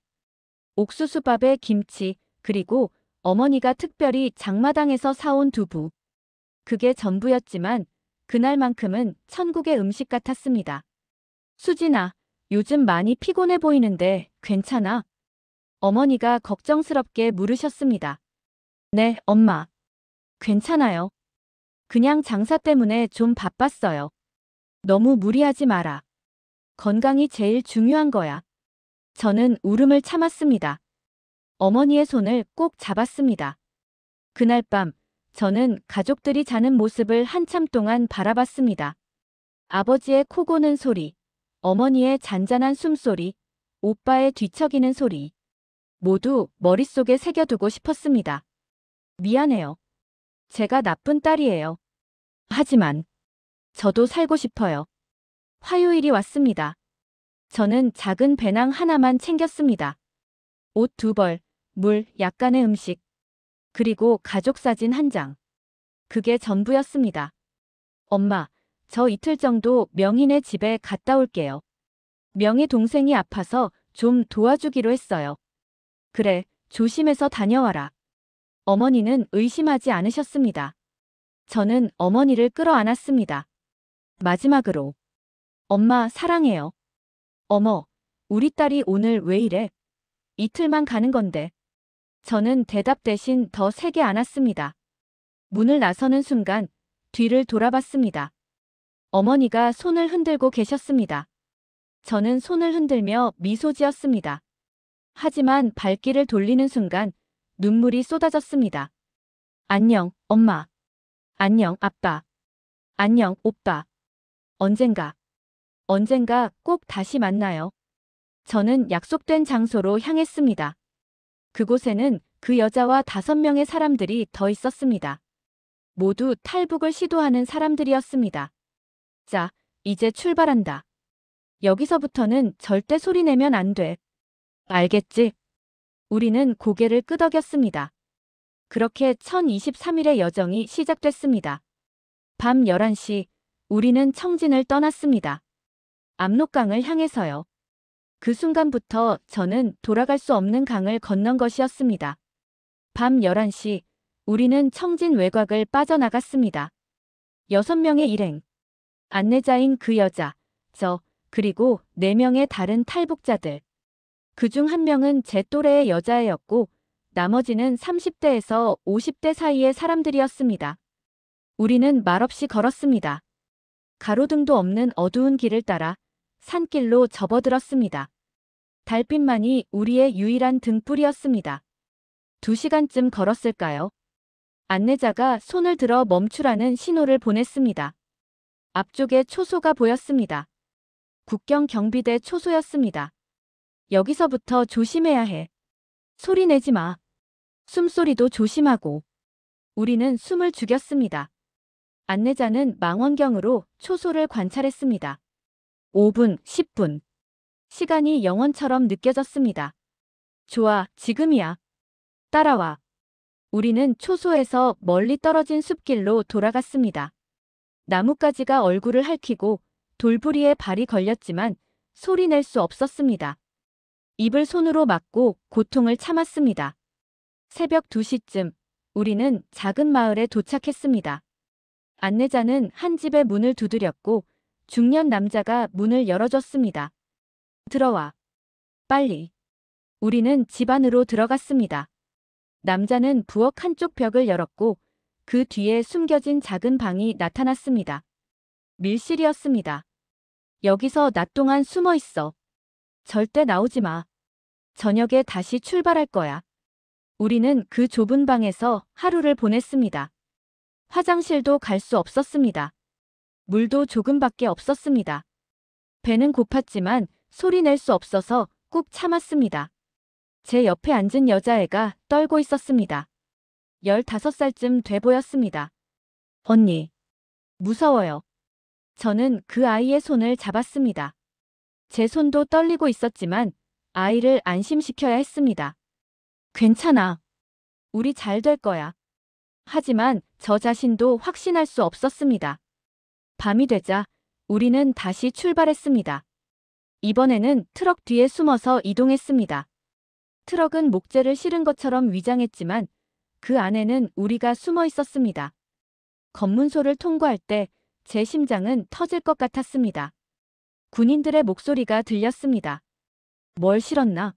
옥수수밥에 김치, 그리고 어머니가 특별히 장마당에서 사온 두부. 그게 전부였지만 그날만큼은 천국의 음식 같았습니다. 수진아, 요즘 많이 피곤해 보이는데 괜찮아? 어머니가 걱정스럽게 물으셨습니다. 네, 엄마. 괜찮아요. 그냥 장사 때문에 좀 바빴어요. 너무 무리하지 마라. 건강이 제일 중요한 거야. 저는 울음을 참았습니다. 어머니의 손을 꼭 잡았습니다. 그날 밤 저는 가족들이 자는 모습을 한참 동안 바라봤습니다. 아버지의 코 고는 소리, 어머니의 잔잔한 숨소리, 오빠의 뒤척이는 소리. 모두 머릿속에 새겨두고 싶었습니다. 미안해요. 제가 나쁜 딸이에요. 하지만 저도 살고 싶어요. 화요일이 왔습니다. 저는 작은 배낭 하나만 챙겼습니다. 옷 2벌, 물, 약간의 음식, 그리고 가족 사진 1장. 그게 전부였습니다. 엄마, 저 이틀 정도 명희네 집에 갔다 올게요. 명희 동생이 아파서 좀 도와주기로 했어요. 그래, 조심해서 다녀와라. 어머니는 의심하지 않으셨습니다. 저는 어머니를 끌어안았습니다. 마지막으로. 엄마, 사랑해요. 어머, 우리 딸이 오늘 왜 이래? 이틀만 가는 건데. 저는 대답 대신 더 세게 안았습니다. 문을 나서는 순간 뒤를 돌아봤습니다. 어머니가 손을 흔들고 계셨습니다. 저는 손을 흔들며 미소 지었습니다. 하지만 발길을 돌리는 순간 눈물이 쏟아졌습니다. 안녕, 엄마. 안녕, 아빠. 안녕, 오빠. 언젠가, 언젠가 꼭 다시 만나요. 저는 약속된 장소로 향했습니다. 그곳에는 그 여자와 5명의 사람들이 더 있었습니다. 모두 탈북을 시도하는 사람들이었습니다. 자, 이제 출발한다. 여기서부터는 절대 소리 내면 안 돼. 알겠지? 우리는 고개를 끄덕였습니다. 그렇게 1023일의 여정이 시작됐습니다. 밤 11시, 우리는 청진을 떠났습니다. 압록강을 향해서요. 그 순간부터 저는 돌아갈 수 없는 강을 건넌 것이었습니다. 밤 11시, 우리는 청진 외곽을 빠져나갔습니다. 6명의 일행, 안내자인 그 여자, 저, 그리고 4명의 다른 탈북자들. 그중 1명은 제 또래의 여자애였고 나머지는 30대에서 50대 사이의 사람들이었습니다. 우리는 말없이 걸었습니다. 가로등도 없는 어두운 길을 따라 산길로 접어들었습니다. 달빛만이 우리의 유일한 등불이었습니다. 2시간쯤 걸었을까요? 안내자가 손을 들어 멈추라는 신호를 보냈습니다. 앞쪽에 초소가 보였습니다. 국경 경비대 초소였습니다. 여기서부터 조심해야 해. 소리 내지 마. 숨소리도 조심하고. 우리는 숨을 죽였습니다. 안내자는 망원경으로 초소를 관찰했습니다. 5분, 10분. 시간이 영원처럼 느껴졌습니다. 좋아, 지금이야. 따라와. 우리는 초소에서 멀리 떨어진 숲길로 돌아갔습니다. 나뭇가지가 얼굴을 핥히고 돌부리에 발이 걸렸지만 소리 낼 수 없었습니다. 입을 손으로 막고 고통을 참았습니다. 새벽 2시쯤 우리는 작은 마을에 도착했습니다. 안내자는 한 집의 문을 두드렸고 중년 남자가 문을 열어줬습니다. 들어와. 빨리. 우리는 집 안으로 들어갔습니다. 남자는 부엌 한쪽 벽을 열었고 그 뒤에 숨겨진 작은 방이 나타났습니다. 밀실이었습니다. 여기서 낮 동안 숨어 있어. 절대 나오지 마. 저녁에 다시 출발할 거야. 우리는 그 좁은 방에서 하루를 보냈습니다. 화장실도 갈 수 없었습니다. 물도 조금밖에 없었습니다. 배는 고팠지만 소리 낼 수 없어서 꾹 참았습니다. 제 옆에 앉은 여자애가 떨고 있었습니다. 15살쯤 돼 보였습니다. 언니. 무서워요. 저는 그 아이의 손을 잡았습니다. 제 손도 떨리고 있었지만 아이를 안심시켜야 했습니다. 괜찮아. 우리 잘 될 거야. 하지만 저 자신도 확신할 수 없었습니다. 밤이 되자 우리는 다시 출발했습니다. 이번에는 트럭 뒤에 숨어서 이동했습니다. 트럭은 목재를 실은 것처럼 위장했지만 그 안에는 우리가 숨어 있었습니다. 검문소를 통과할 때 제 심장은 터질 것 같았습니다. 군인들의 목소리가 들렸습니다. 뭘 실었나?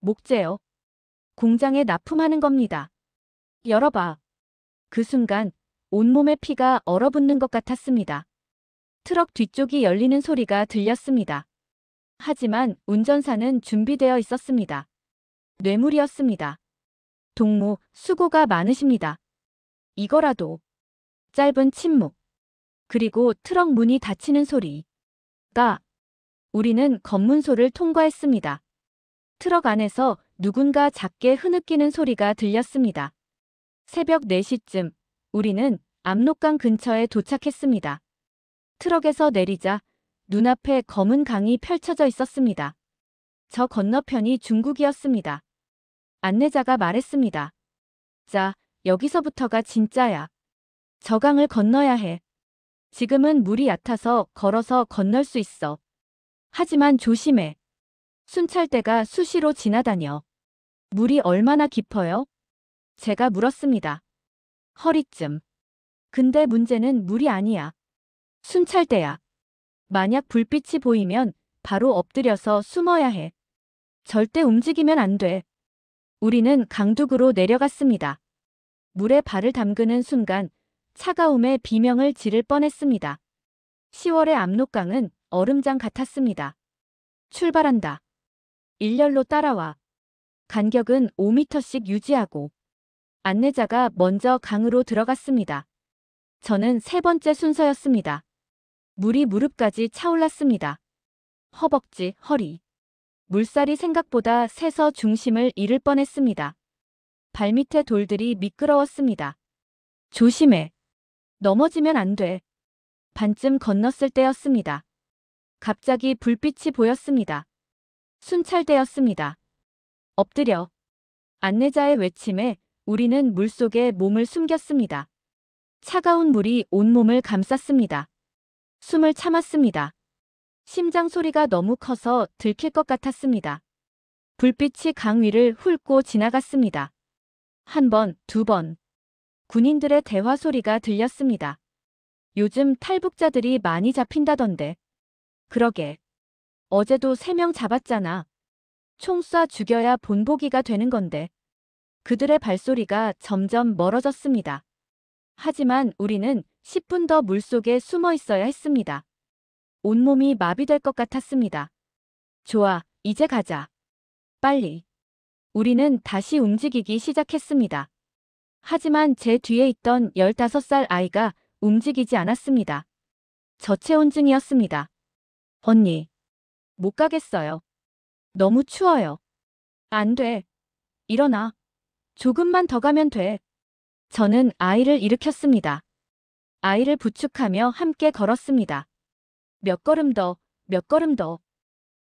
목재요. 공장에 납품하는 겁니다. 열어봐. 그 순간 온몸에 피가 얼어붙는 것 같았습니다. 트럭 뒤쪽이 열리는 소리가 들렸습니다. 하지만 운전사는 준비되어 있었습니다. 뇌물이었습니다. 동무, 수고가 많으십니다. 이거라도. 짧은 침묵. 그리고 트럭 문이 닫히는 소리가. 우리는 검문소를 통과했습니다. 트럭 안에서 누군가 작게 흐느끼는 소리가 들렸습니다. 새벽 4시쯤 우리는 압록강 근처에 도착했습니다. 트럭에서 내리자 눈앞에 검은 강이 펼쳐져 있었습니다. 저 건너편이 중국이었습니다. 안내자가 말했습니다. 자, 여기서부터가 진짜야. 저 강을 건너야 해. 지금은 물이 얕아서 걸어서 건널 수 있어. 하지만 조심해. 순찰대가 수시로 지나다녀. 물이 얼마나 깊어요? 제가 물었습니다. 허리쯤. 근데 문제는 물이 아니야. 순찰대야. 만약 불빛이 보이면 바로 엎드려서 숨어야 해. 절대 움직이면 안 돼. 우리는 강둑으로 내려갔습니다. 물에 발을 담그는 순간 차가움에 비명을 지를 뻔했습니다. 10월의 압록강은 얼음장 같았습니다. 출발한다. 일렬로 따라와. 간격은 5m씩 유지하고. 안내자가 먼저 강으로 들어갔습니다. 저는 세 번째 순서였습니다. 물이 무릎까지 차올랐습니다. 허벅지, 허리. 물살이 생각보다 세서 중심을 잃을 뻔했습니다. 발밑에 돌들이 미끄러웠습니다. 조심해. 넘어지면 안 돼. 반쯤 건넜을 때였습니다. 갑자기 불빛이 보였습니다. 순찰대였습니다. 엎드려. 안내자의 외침에 우리는 물속에 몸을 숨겼습니다. 차가운 물이 온몸을 감쌌습니다. 숨을 참았습니다. 심장 소리가 너무 커서 들킬 것 같았습니다. 불빛이 강 위를 훑고 지나갔습니다. 한 번, 두 번. 군인들의 대화 소리가 들렸습니다. 요즘 탈북자들이 많이 잡힌다던데. 그러게. 어제도 3명 잡았잖아. 총 쏴 죽여야 본보기가 되는 건데. 그들의 발소리가 점점 멀어졌습니다. 하지만 우리는 10분 더 물속에 숨어 있어야 했습니다. 온몸이 마비될 것 같았습니다. 좋아, 이제 가자. 빨리. 우리는 다시 움직이기 시작했습니다. 하지만 제 뒤에 있던 15살 아이가 움직이지 않았습니다. 저체온증이었습니다. 언니. 못 가겠어요. 너무 추워요. 안 돼. 일어나. 조금만 더 가면 돼. 저는 아이를 일으켰습니다. 아이를 부축하며 함께 걸었습니다. 몇 걸음 더, 몇 걸음 더.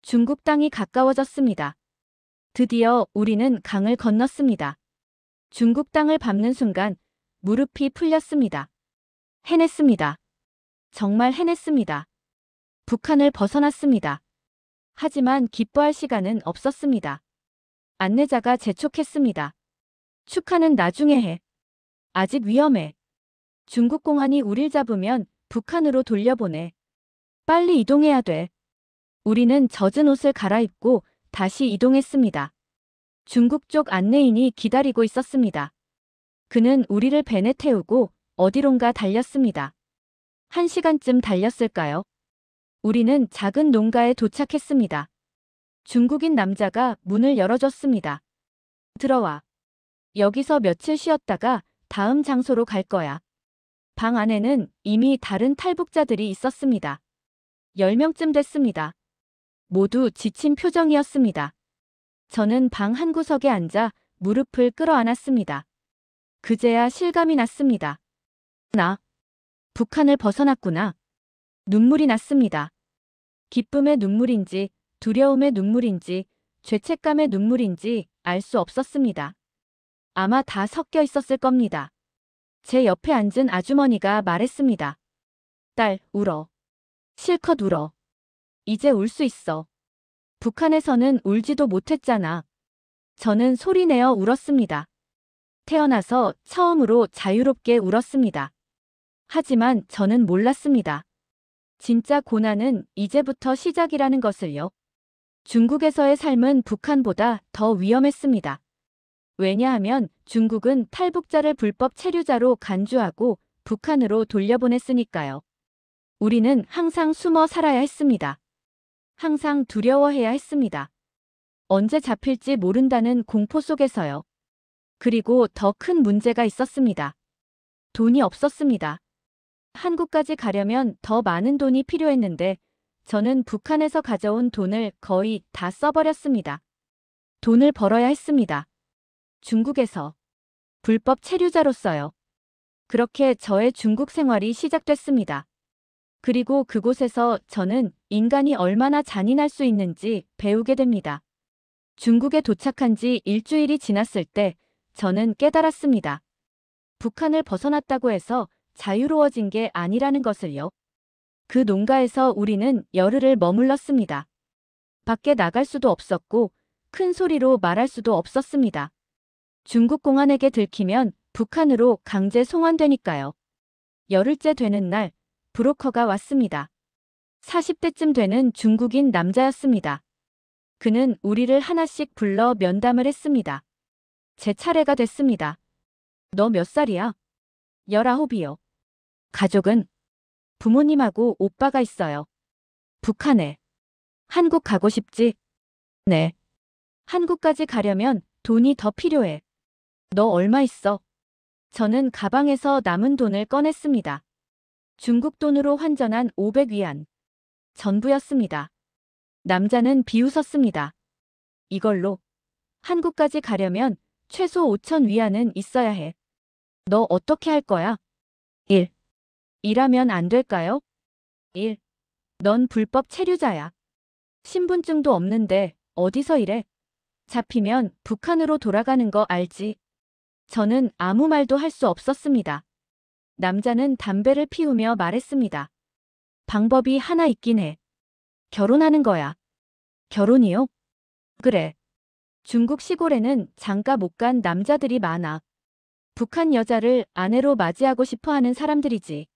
중국 땅이 가까워졌습니다. 드디어 우리는 강을 건넜습니다. 중국 땅을 밟는 순간 무릎이 풀렸습니다. 해냈습니다. 정말 해냈습니다. 북한을 벗어났습니다. 하지만 기뻐할 시간은 없었습니다. 안내자가 재촉했습니다. 축하는 나중에 해. 아직 위험해. 중국 공안이 우릴 잡으면 북한으로 돌려보내. 빨리 이동해야 돼. 우리는 젖은 옷을 갈아입고 다시 이동했습니다. 중국 쪽 안내인이 기다리고 있었습니다. 그는 우리를 벤에 태우고 어디론가 달렸습니다. 1시간쯤 달렸을까요? 우리는 작은 농가에 도착했습니다. 중국인 남자가 문을 열어줬습니다. 들어와. 여기서 며칠 쉬었다가 다음 장소로 갈 거야. 방 안에는 이미 다른 탈북자들이 있었습니다. 10명쯤 됐습니다. 모두 지친 표정이었습니다. 저는 방 한 구석에 앉아 무릎을 끌어안았습니다. 그제야 실감이 났습니다. 나 북한을 벗어났구나. 눈물이 났습니다. 기쁨의 눈물인지 두려움의 눈물인지 죄책감의 눈물인지 알 수 없었습니다. 아마 다 섞여 있었을 겁니다. 제 옆에 앉은 아주머니가 말했습니다. 딸, 울어. 실컷 울어. 이제 울 수 있어. 북한에서는 울지도 못했잖아. 저는 소리내어 울었습니다. 태어나서 처음으로 자유롭게 울었습니다. 하지만 저는 몰랐습니다. 진짜 고난은 이제부터 시작이라는 것을요. 중국에서의 삶은 북한보다 더 위험했습니다. 왜냐하면 중국은 탈북자를 불법 체류자로 간주하고 북한으로 돌려보냈으니까요. 우리는 항상 숨어 살아야 했습니다. 항상 두려워해야 했습니다. 언제 잡힐지 모른다는 공포 속에서요. 그리고 더 큰 문제가 있었습니다. 돈이 없었습니다. 한국까지 가려면 더 많은 돈이 필요했는데 저는 북한에서 가져온 돈을 거의 다 써버렸습니다. 돈을 벌어야 했습니다. 중국에서 불법 체류자로서요. 그렇게 저의 중국 생활이 시작됐습니다. 그리고 그곳에서 저는 인간이 얼마나 잔인할 수 있는지 배우게 됩니다. 중국에 도착한 지 일주일이 지났을 때 저는 깨달았습니다. 북한을 벗어났다고 해서 자유로워진 게 아니라는 것을요. 그 농가에서 우리는 열흘을 머물렀습니다. 밖에 나갈 수도 없었고 큰 소리로 말할 수도 없었습니다. 중국 공안에게 들키면 북한으로 강제 송환되니까요. 열흘째 되는 날 브로커가 왔습니다. 40대쯤 되는 중국인 남자였습니다. 그는 우리를 하나씩 불러 면담을 했습니다. 제 차례가 됐습니다. 너 몇 살이야? 19이요. 가족은? 부모님하고 오빠가 있어요. 북한에. 한국 가고 싶지? 네. 한국까지 가려면 돈이 더 필요해. 너 얼마 있어? 저는 가방에서 남은 돈을 꺼냈습니다. 중국 돈으로 환전한 500위안. 전부였습니다. 남자는 비웃었습니다. 이걸로 한국까지 가려면 최소 5,000위안은 있어야 해. 너 어떻게 할 거야? 1. 일하면 안 될까요? 1. 넌 불법 체류자야. 신분증도 없는데 어디서 일해? 잡히면 북한으로 돌아가는 거 알지? 저는 아무 말도 할 수 없었습니다. 남자는 담배를 피우며 말했습니다. 방법이 하나 있긴 해. 결혼하는 거야. 결혼이요? 그래. 중국 시골에는 장가 못 간 남자들이 많아. 북한 여자를 아내로 맞이하고 싶어 하는 사람들이지.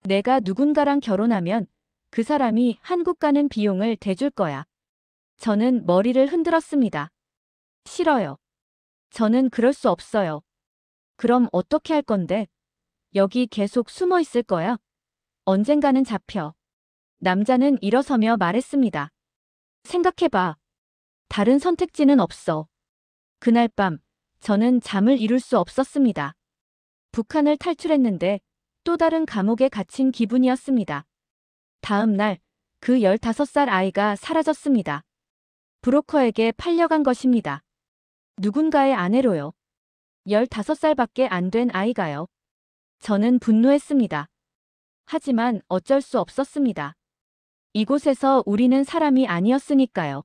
내가 누군가랑 결혼하면 그 사람이 한국 가는 비용을 대줄 거야. 저는 머리를 흔들었습니다. 싫어요. 저는 그럴 수 없어요. 그럼 어떻게 할 건데? 여기 계속 숨어 있을 거야? 언젠가는 잡혀. 남자는 일어서며 말했습니다. 생각해봐. 다른 선택지는 없어. 그날 밤, 저는 잠을 이룰 수 없었습니다. 북한을 탈출했는데 또 다른 감옥에 갇힌 기분이었습니다. 다음 날, 그 15살 아이가 사라졌습니다. 브로커에게 팔려간 것입니다. 누군가의 아내로요. 15살밖에 안 된 아이가요. 저는 분노했습니다. 하지만 어쩔 수 없었습니다. 이곳에서 우리는 사람이 아니었으니까요.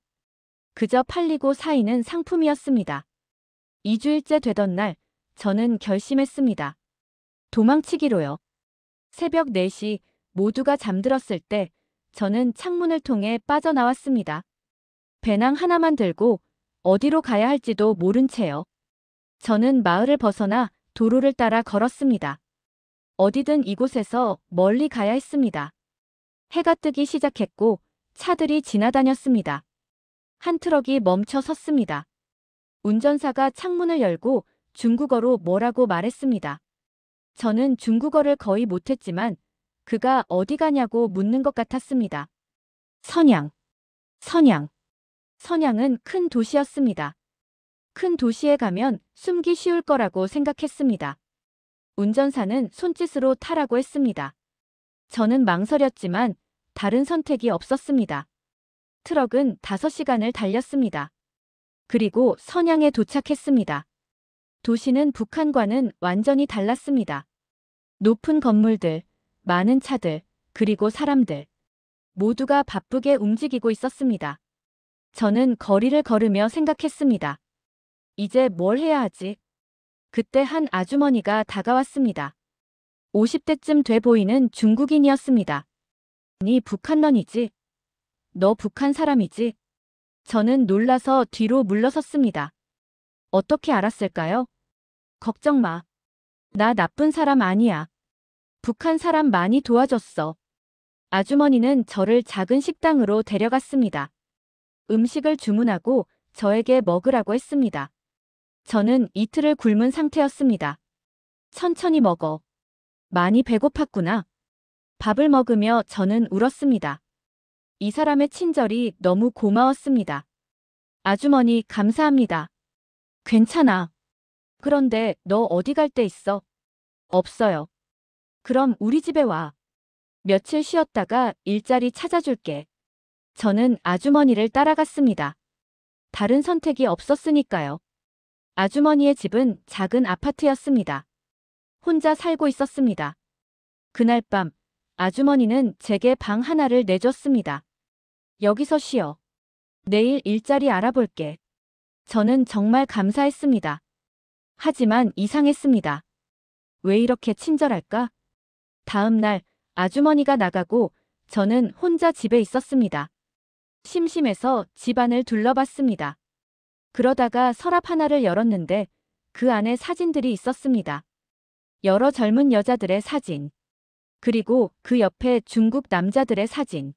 그저 팔리고 사이는 상품이었습니다. 2주일째 되던 날, 저는 결심했습니다. 도망치기로요. 새벽 4시 모두가 잠들었을 때 저는 창문을 통해 빠져나왔습니다. 배낭 하나만 들고 어디로 가야 할지도 모른 채요. 저는 마을을 벗어나 도로를 따라 걸었습니다. 어디든 이곳에서 멀리 가야 했습니다. 해가 뜨기 시작했고 차들이 지나다녔습니다. 한 트럭이 멈춰 섰습니다. 운전사가 창문을 열고 중국어로 뭐라고 말했습니다. 저는 중국어를 거의 못했지만 그가 어디 가냐고 묻는 것 같았습니다. 선양. 선양. 선양은 큰 도시였습니다. 큰 도시에 가면 숨기 쉬울 거라고 생각했습니다. 운전사는 손짓으로 타라고 했습니다. 저는 망설였지만 다른 선택이 없었습니다. 트럭은 5시간을 달렸습니다. 그리고 선양에 도착했습니다. 도시는 북한과는 완전히 달랐습니다. 높은 건물들, 많은 차들, 그리고 사람들. 모두가 바쁘게 움직이고 있었습니다. 저는 거리를 걸으며 생각했습니다. 이제 뭘 해야 하지? 그때 한 아주머니가 다가왔습니다. 50대쯤 돼 보이는 중국인이었습니다. 니 북한런이지? 너 북한 사람이지? 저는 놀라서 뒤로 물러섰습니다. 어떻게 알았을까요? 걱정 마. 나 나쁜 사람 아니야. 북한 사람 많이 도와줬어. 아주머니는 저를 작은 식당으로 데려갔습니다. 음식을 주문하고 저에게 먹으라고 했습니다. 저는 이틀을 굶은 상태였습니다. 천천히 먹어. 많이 배고팠구나. 밥을 먹으며 저는 울었습니다. 이 사람의 친절이 너무 고마웠습니다. 아주머니 감사합니다. 괜찮아. 그런데 너 어디 갈 데 있어? 없어요. 그럼 우리 집에 와. 며칠 쉬었다가 일자리 찾아줄게. 저는 아주머니를 따라갔습니다. 다른 선택이 없었으니까요. 아주머니의 집은 작은 아파트였습니다. 혼자 살고 있었습니다. 그날 밤 아주머니는 제게 방 하나를 내줬습니다. 여기서 쉬어. 내일 일자리 알아볼게. 저는 정말 감사했습니다. 하지만 이상했습니다. 왜 이렇게 친절할까? 다음 날 아주머니가 나가고 저는 혼자 집에 있었습니다. 심심해서 집안을 둘러봤습니다. 그러다가 서랍 하나를 열었는데 그 안에 사진들이 있었습니다. 여러 젊은 여자들의 사진. 그리고 그 옆에 중국 남자들의 사진.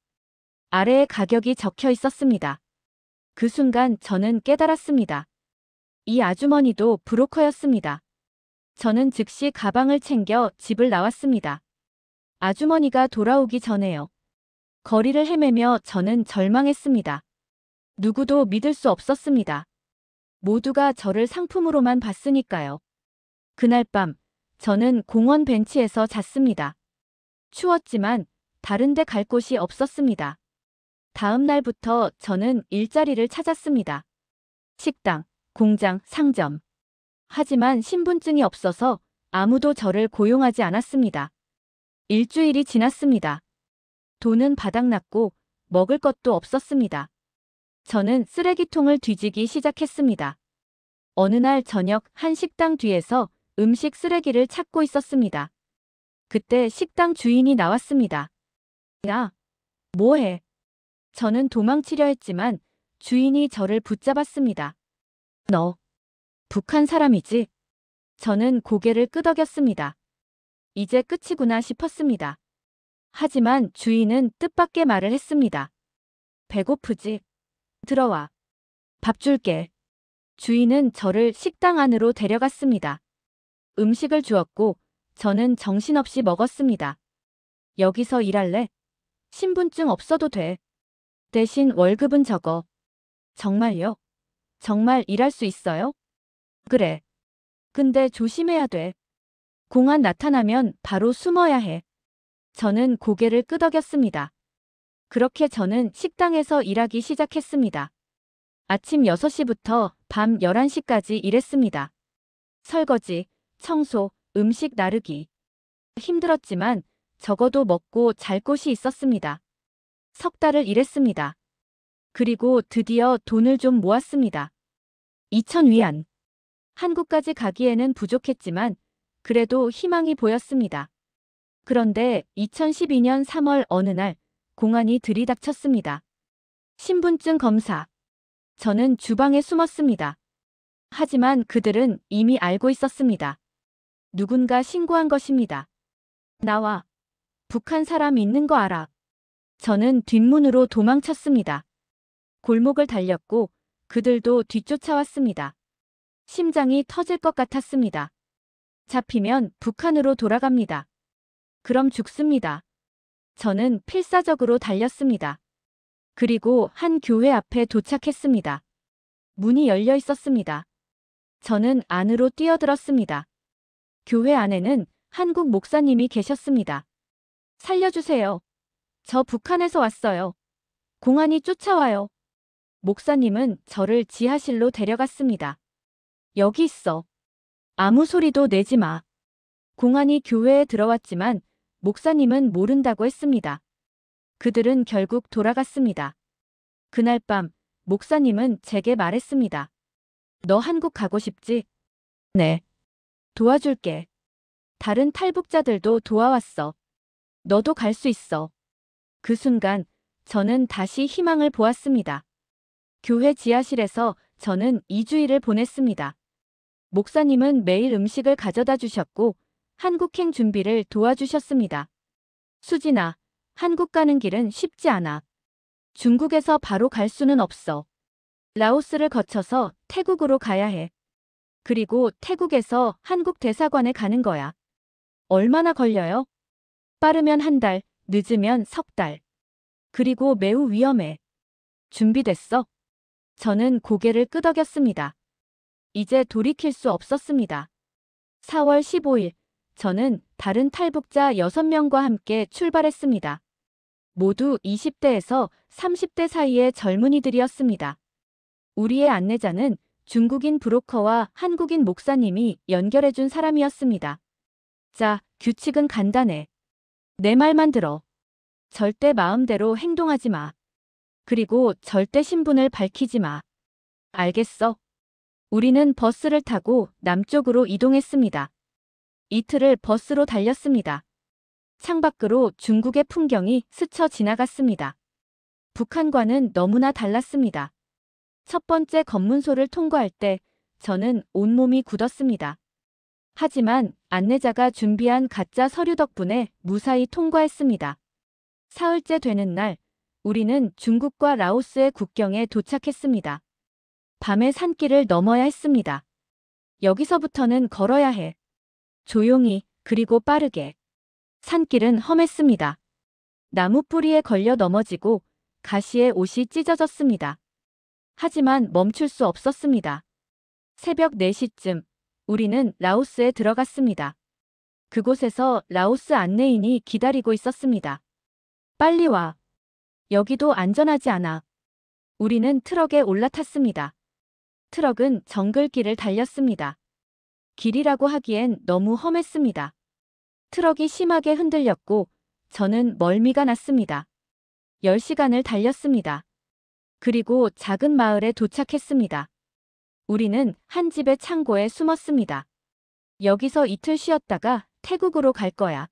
아래에 가격이 적혀 있었습니다. 그 순간 저는 깨달았습니다. 이 아주머니도 브로커였습니다. 저는 즉시 가방을 챙겨 집을 나왔습니다. 아주머니가 돌아오기 전에요. 거리를 헤매며 저는 절망했습니다. 누구도 믿을 수 없었습니다. 모두가 저를 상품으로만 봤으니까요. 그날 밤, 저는 공원 벤치에서 잤습니다. 추웠지만 다른 데 갈 곳이 없었습니다. 다음 날부터 저는 일자리를 찾았습니다. 식당, 공장, 상점. 하지만 신분증이 없어서 아무도 저를 고용하지 않았습니다. 일주일이 지났습니다. 돈은 바닥났고 먹을 것도 없었습니다. 저는 쓰레기통을 뒤지기 시작했습니다. 어느 날 저녁 한 식당 뒤에서 음식 쓰레기를 찾고 있었습니다. 그때 식당 주인이 나왔습니다. 야, 뭐해? 저는 도망치려 했지만 주인이 저를 붙잡았습니다. 너, 북한 사람이지? 저는 고개를 끄덕였습니다. 이제 끝이구나 싶었습니다. 하지만 주인은 뜻밖의 말을 했습니다. 배고프지? 들어와. 밥 줄게. 주인은 저를 식당 안으로 데려갔습니다. 음식을 주었고 저는 정신없이 먹었습니다. 여기서 일할래? 신분증 없어도 돼. 대신 월급은 적어. 정말요? 정말 일할 수 있어요? 그래. 근데 조심해야 돼. 공안 나타나면 바로 숨어야 해. 저는 고개를 끄덕였습니다. 그렇게 저는 식당에서 일하기 시작했습니다. 아침 6시부터 밤 11시까지 일했습니다. 설거지, 청소, 음식 나르기. 힘들었지만 적어도 먹고 잘 곳이 있었습니다. 석 달을 일했습니다. 그리고 드디어 돈을 좀 모았습니다. 2,000위안. 한국까지 가기에는 부족했지만 그래도 희망이 보였습니다. 그런데 2012년 3월 어느 날 공안이 들이닥쳤습니다. 신분증 검사. 저는 주방에 숨었습니다. 하지만 그들은 이미 알고 있었습니다. 누군가 신고한 것입니다. 나와. 북한 사람 있는 거 알아. 저는 뒷문으로 도망쳤습니다. 골목을 달렸고 그들도 뒤쫓아왔습니다. 심장이 터질 것 같았습니다. 잡히면 북한으로 돌아갑니다. 그럼 죽습니다. 저는 필사적으로 달렸습니다. 그리고 한 교회 앞에 도착했습니다. 문이 열려 있었습니다. 저는 안으로 뛰어들었습니다. 교회 안에는 한국 목사님이 계셨습니다. 살려주세요. 저 북한에서 왔어요. 공안이 쫓아와요. 목사님은 저를 지하실로 데려갔습니다. 여기 있어. 아무 소리도 내지 마. 공안이 교회에 들어왔지만 목사님은 모른다고 했습니다. 그들은 결국 돌아갔습니다. 그날 밤 목사님은 제게 말했습니다. 너 한국 가고 싶지? 네. 도와줄게. 다른 탈북자들도 도와왔어. 너도 갈 수 있어. 그 순간 저는 다시 희망을 보았습니다. 교회 지하실에서 저는 2주일을 보냈습니다. 목사님은 매일 음식을 가져다 주셨고 한국행 준비를 도와주셨습니다. 수진아, 한국 가는 길은 쉽지 않아. 중국에서 바로 갈 수는 없어. 라오스를 거쳐서 태국으로 가야 해. 그리고 태국에서 한국 대사관에 가는 거야. 얼마나 걸려요? 빠르면 한 달, 늦으면 석 달. 그리고 매우 위험해. 준비됐어? 저는 고개를 끄덕였습니다. 이제 돌이킬 수 없었습니다. 4월 15일, 저는 다른 탈북자 6명과 함께 출발했습니다. 모두 20대에서 30대 사이의 젊은이들이었습니다. 우리의 안내자는 중국인 브로커와 한국인 목사님이 연결해준 사람이었습니다. 자, 규칙은 간단해. 내 말만 들어. 절대 마음대로 행동하지 마. 그리고 절대 신분을 밝히지 마. 알겠어? 우리는 버스를 타고 남쪽으로 이동했습니다. 이틀을 버스로 달렸습니다. 창밖으로 중국의 풍경이 스쳐 지나갔습니다. 북한과는 너무나 달랐습니다. 첫 번째 검문소를 통과할 때 저는 온몸이 굳었습니다. 하지만 안내자가 준비한 가짜 서류 덕분에 무사히 통과했습니다. 사흘째 되는 날, 우리는 중국과 라오스의 국경에 도착했습니다. 밤에 산길을 넘어야 했습니다. 여기서부터는 걸어야 해. 조용히, 그리고 빠르게. 산길은 험했습니다. 나무 뿌리에 걸려 넘어지고 가시에 옷이 찢어졌습니다. 하지만 멈출 수 없었습니다. 새벽 4시쯤 우리는 라오스에 들어갔습니다. 그곳에서 라오스 안내인이 기다리고 있었습니다. 빨리 와. 여기도 안전하지 않아. 우리는 트럭에 올라탔습니다. 트럭은 정글길을 달렸습니다. 길이라고 하기엔 너무 험했습니다. 트럭이 심하게 흔들렸고 저는 멀미가 났습니다. 10시간을 달렸습니다. 그리고 작은 마을에 도착했습니다. 우리는 한 집의 창고에 숨었습니다. 여기서 이틀 쉬었다가 태국으로 갈 거야.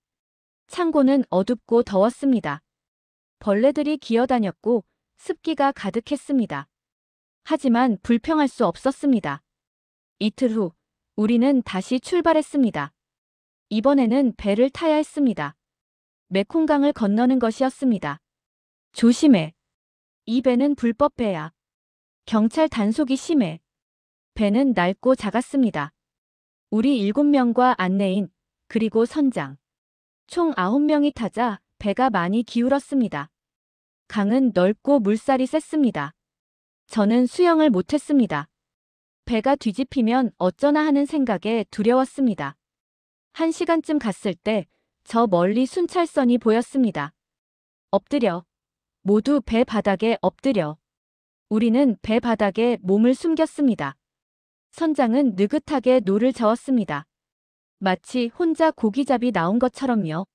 창고는 어둡고 더웠습니다. 벌레들이 기어다녔고 습기가 가득했습니다. 하지만 불평할 수 없었습니다. 이틀 후 우리는 다시 출발했습니다. 이번에는 배를 타야 했습니다. 메콩강을 건너는 것이었습니다. 조심해. 이 배는 불법 배야. 경찰 단속이 심해. 배는 낡고 작았습니다. 우리 7명과 안내인, 그리고 선장. 총 9명이 타자 배가 많이 기울었습니다. 강은 넓고 물살이 셌습니다. 저는 수영을 못했습니다. 배가 뒤집히면 어쩌나 하는 생각에 두려웠습니다. 1시간쯤 갔을 때 저 멀리 순찰선이 보였습니다. 엎드려. 모두 배 바닥에 엎드려. 우리는 배 바닥에 몸을 숨겼습니다. 선장은 느긋하게 노를 저었습니다. 마치 혼자 고기잡이 나온 것처럼요.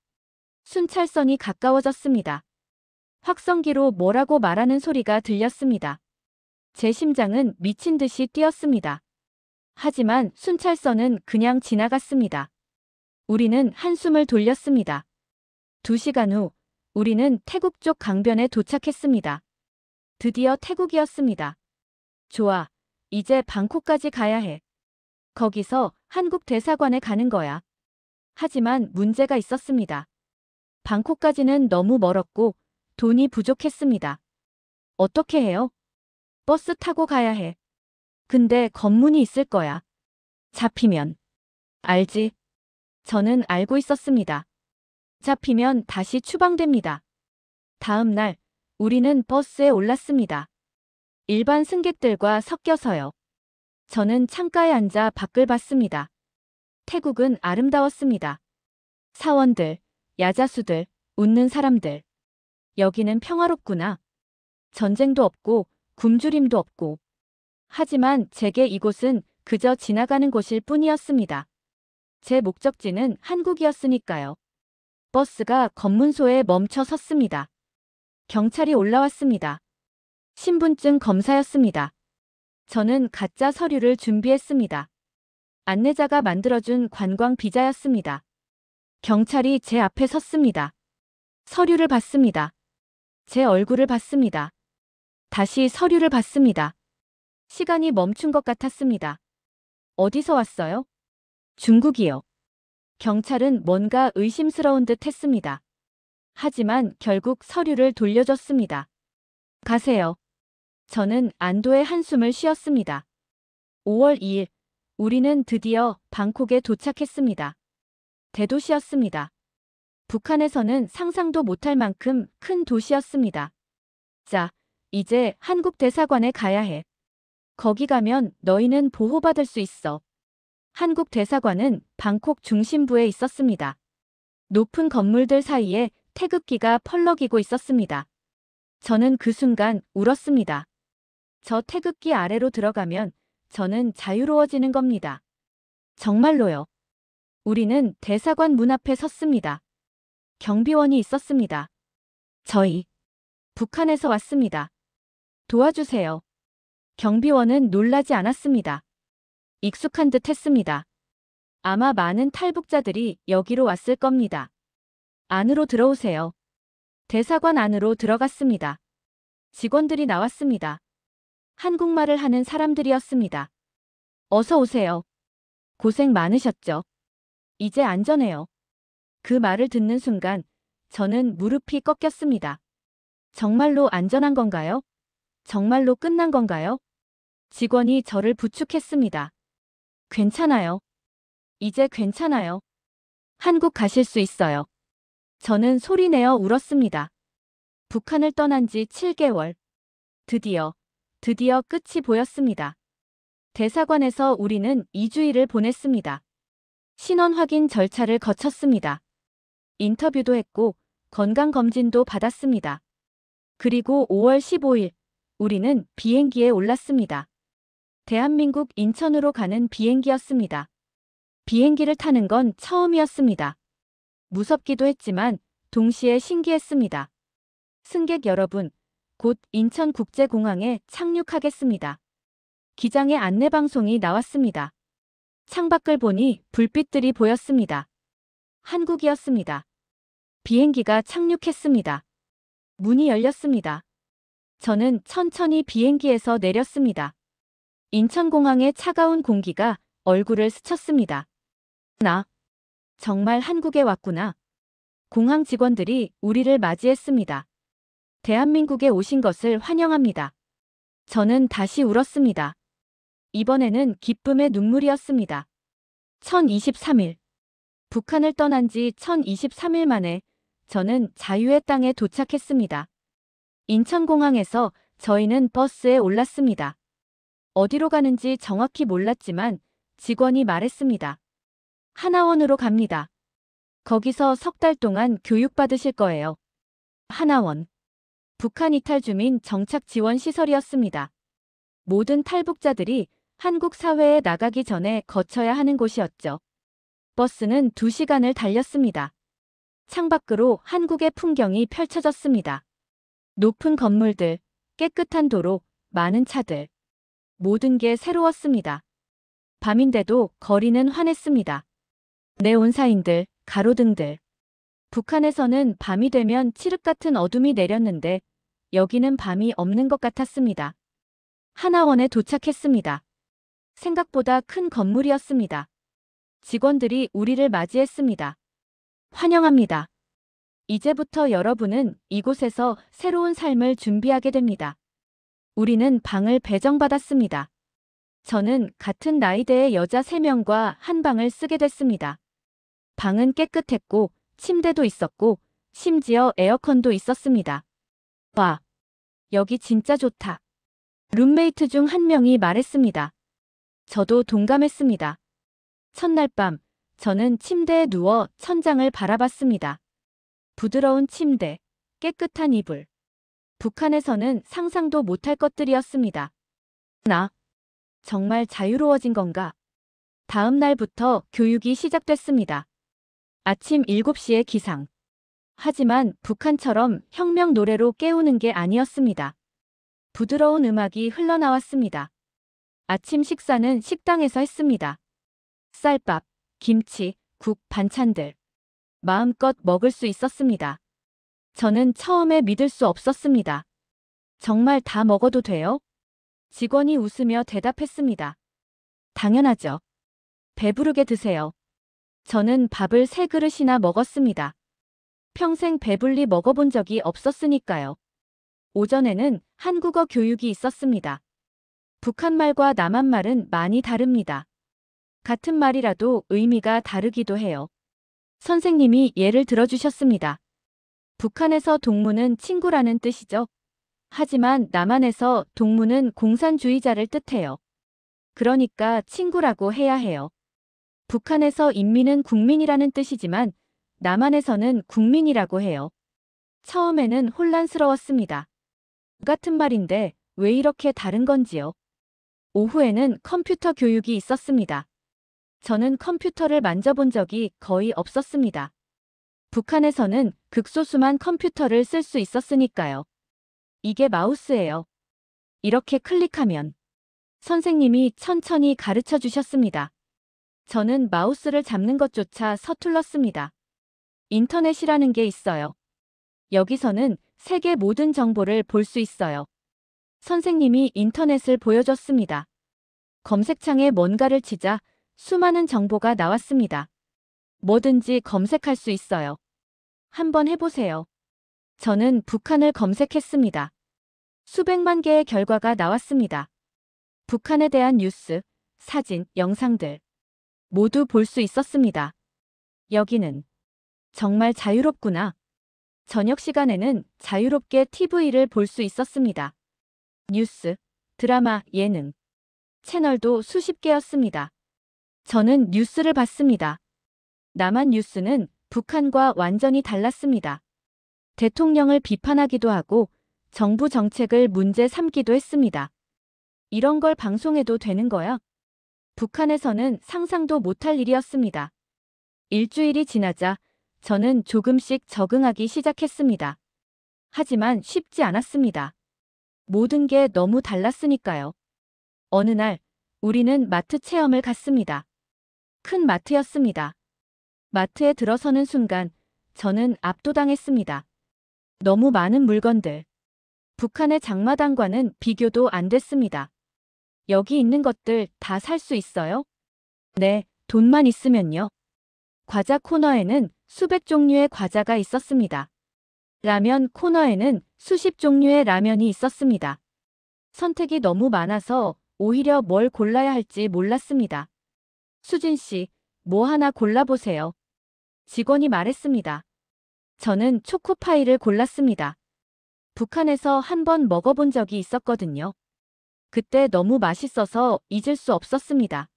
순찰선이 가까워졌습니다. 확성기로 뭐라고 말하는 소리가 들렸습니다. 제 심장은 미친 듯이 뛰었습니다. 하지만 순찰선은 그냥 지나갔습니다. 우리는 한숨을 돌렸습니다. 2시간 후 우리는 태국 쪽 강변에 도착했습니다. 드디어 태국이었습니다. 좋아, 이제 방콕까지 가야 해. 거기서 한국 대사관에 가는 거야. 하지만 문제가 있었습니다. 방콕까지는 너무 멀었고 돈이 부족했습니다. 어떻게 해요? 버스 타고 가야 해. 근데 검문이 있을 거야. 잡히면. 알지? 저는 알고 있었습니다. 잡히면 다시 추방됩니다. 다음 날 우리는 버스에 올랐습니다. 일반 승객들과 섞여서요. 저는 창가에 앉아 밖을 봤습니다. 태국은 아름다웠습니다. 사원들, 야자수들, 웃는 사람들. 여기는 평화롭구나. 전쟁도 없고 굶주림도 없고. 하지만 제게 이곳은 그저 지나가는 곳일 뿐이었습니다. 제 목적지는 한국이었으니까요. 버스가 검문소에 멈춰 섰습니다. 경찰이 올라왔습니다. 신분증 검사였습니다. 저는 가짜 서류를 준비했습니다. 안내자가 만들어준 관광 비자였습니다. 경찰이 제 앞에 섰습니다. 서류를 봤습니다. 제 얼굴을 봤습니다. 다시 서류를 봤습니다. 시간이 멈춘 것 같았습니다. 어디서 왔어요? 중국이요. 경찰은 뭔가 의심스러운 듯 했습니다. 하지만 결국 서류를 돌려줬습니다. 가세요. 저는 안도의 한숨을 쉬었습니다. 5월 2일, 우리는 드디어 방콕에 도착했습니다. 대도시였습니다. 북한에서는 상상도 못할 만큼 큰 도시였습니다. 자, 이제 한국 대사관에 가야 해. 거기 가면 너희는 보호받을 수 있어. 한국 대사관은 방콕 중심부에 있었습니다. 높은 건물들 사이에 태극기가 펄럭이고 있었습니다. 저는 그 순간 울었습니다. 저 태극기 아래로 들어가면 저는 자유로워지는 겁니다. 정말로요. 우리는 대사관 문 앞에 섰습니다. 경비원이 있었습니다. 저희 북한에서 왔습니다. 도와주세요. 경비원은 놀라지 않았습니다. 익숙한 듯 했습니다. 아마 많은 탈북자들이 여기로 왔을 겁니다. 안으로 들어오세요. 대사관 안으로 들어갔습니다. 직원들이 나왔습니다. 한국말을 하는 사람들이었습니다. 어서 오세요. 고생 많으셨죠? 이제 안전해요. 그 말을 듣는 순간 저는 무릎이 꺾였습니다. 정말로 안전한 건가요? 정말로 끝난 건가요? 직원이 저를 부축했습니다. 괜찮아요. 이제 괜찮아요. 한국 가실 수 있어요. 저는 소리내어 울었습니다. 북한을 떠난 지 7개월. 드디어 끝이 보였습니다. 대사관에서 우리는 2주일을 보냈습니다. 신원 확인 절차를 거쳤습니다. 인터뷰도 했고 건강검진도 받았습니다. 그리고 5월 15일 우리는 비행기에 올랐습니다. 대한민국 인천으로 가는 비행기였습니다. 비행기를 타는 건 처음이었습니다. 무섭기도 했지만 동시에 신기했습니다. 승객 여러분, 곧 인천국제공항에 착륙하겠습니다. 기장의 안내방송이 나왔습니다. 창밖을 보니 불빛들이 보였습니다. 한국이었습니다. 비행기가 착륙했습니다. 문이 열렸습니다. 저는 천천히 비행기에서 내렸습니다. 인천공항의 차가운 공기가 얼굴을 스쳤습니다. 나 정말 한국에 왔구나. 공항 직원들이 우리를 맞이했습니다. 대한민국에 오신 것을 환영합니다. 저는 다시 울었습니다. 이번에는 기쁨의 눈물이었습니다. 1023일. 북한을 떠난 지 1023일 만에 저는 자유의 땅에 도착했습니다. 인천공항에서 저희는 버스에 올랐습니다. 어디로 가는지 정확히 몰랐지만 직원이 말했습니다. 하나원으로 갑니다. 거기서 석 달 동안 교육받으실 거예요. 하나원. 북한 이탈 주민 정착 지원 시설이었습니다. 모든 탈북자들이 한국 사회에 나가기 전에 거쳐야 하는 곳이었죠. 버스는 2시간을 달렸습니다. 창밖으로 한국의 풍경이 펼쳐졌습니다. 높은 건물들, 깨끗한 도로, 많은 차들. 모든 게 새로웠습니다. 밤인데도 거리는 환했습니다. 네온사인들, 가로등들. 북한에서는 밤이 되면 칠흑 같은 어둠이 내렸는데 여기는 밤이 없는 것 같았습니다. 하나원에 도착했습니다. 생각보다 큰 건물이었습니다. 직원들이 우리를 맞이했습니다. 환영합니다. 이제부터 여러분은 이곳에서 새로운 삶을 준비하게 됩니다. 우리는 방을 배정받았습니다. 저는 같은 나이대의 여자 3명과 한 방을 쓰게 됐습니다. 방은 깨끗했고 침대도 있었고 심지어 에어컨도 있었습니다. 와, 여기 진짜 좋다. 룸메이트 중 한 명이 말했습니다. 저도 동감했습니다. 첫날 밤, 저는 침대에 누워 천장을 바라봤습니다. 부드러운 침대, 깨끗한 이불. 북한에서는 상상도 못할 것들이었습니다. 나 정말 자유로워진 건가? 다음 날부터 교육이 시작됐습니다. 아침 7시에 기상. 하지만 북한처럼 혁명 노래로 깨우는 게 아니었습니다. 부드러운 음악이 흘러나왔습니다. 아침 식사는 식당에서 했습니다. 쌀밥, 김치, 국, 반찬들. 마음껏 먹을 수 있었습니다. 저는 처음에 믿을 수 없었습니다. 정말 다 먹어도 돼요? 직원이 웃으며 대답했습니다. 당연하죠. 배부르게 드세요. 저는 밥을 3그릇이나 먹었습니다. 평생 배불리 먹어본 적이 없었으니까요. 오전에는 한국어 교육이 있었습니다. 북한말과 남한말은 많이 다릅니다. 같은 말이라도 의미가 다르기도 해요. 선생님이 예를 들어주셨습니다. 북한에서 동무는 친구라는 뜻이죠. 하지만 남한에서 동무는 공산주의자를 뜻해요. 그러니까 친구라고 해야 해요. 북한에서 인민은 국민이라는 뜻이지만 남한에서는 국민이라고 해요. 처음에는 혼란스러웠습니다. 같은 말인데 왜 이렇게 다른 건지요. 오후에는 컴퓨터 교육이 있었습니다. 저는 컴퓨터를 만져본 적이 거의 없었습니다. 북한에서는 극소수만 컴퓨터를 쓸 수 있었으니까요. 이게 마우스예요. 이렇게 클릭하면 선생님이 천천히 가르쳐 주셨습니다. 저는 마우스를 잡는 것조차 서툴렀습니다. 인터넷이라는 게 있어요. 여기서는 세계 모든 정보를 볼 수 있어요. 선생님이 인터넷을 보여줬습니다. 검색창에 뭔가를 치자 수많은 정보가 나왔습니다. 뭐든지 검색할 수 있어요. 한번 해보세요. 저는 북한을 검색했습니다. 수백만 개의 결과가 나왔습니다. 북한에 대한 뉴스, 사진, 영상들 모두 볼 수 있었습니다. 여기는 정말 자유롭구나. 저녁 시간에는 자유롭게 TV를 볼 수 있었습니다. 뉴스, 드라마, 예능, 채널도 수십 개였습니다. 저는 뉴스를 봤습니다. 남한 뉴스는 북한과 완전히 달랐습니다. 대통령을 비판하기도 하고 정부 정책을 문제 삼기도 했습니다. 이런 걸 방송해도 되는 거야? 북한에서는 상상도 못할 일이었습니다. 일주일이 지나자 저는 조금씩 적응하기 시작했습니다. 하지만 쉽지 않았습니다. 모든 게 너무 달랐으니까요. 어느 날 우리는 마트 체험을 갔습니다. 큰 마트였습니다. 마트에 들어서는 순간 저는 압도당했습니다. 너무 많은 물건들. 북한의 장마당과는 비교도 안 됐습니다. 여기 있는 것들 다 살 수 있어요? 네, 돈만 있으면요. 과자 코너에는 수백 종류의 과자가 있었습니다. 라면 코너에는 수십 종류의 라면이 있었습니다. 선택이 너무 많아서 오히려 뭘 골라야 할지 몰랐습니다. 수진 씨, 뭐 하나 골라보세요. 직원이 말했습니다. 저는 초코파이를 골랐습니다. 북한에서 한 번 먹어본 적이 있었거든요. 그때 너무 맛있어서 잊을 수 없었습니다.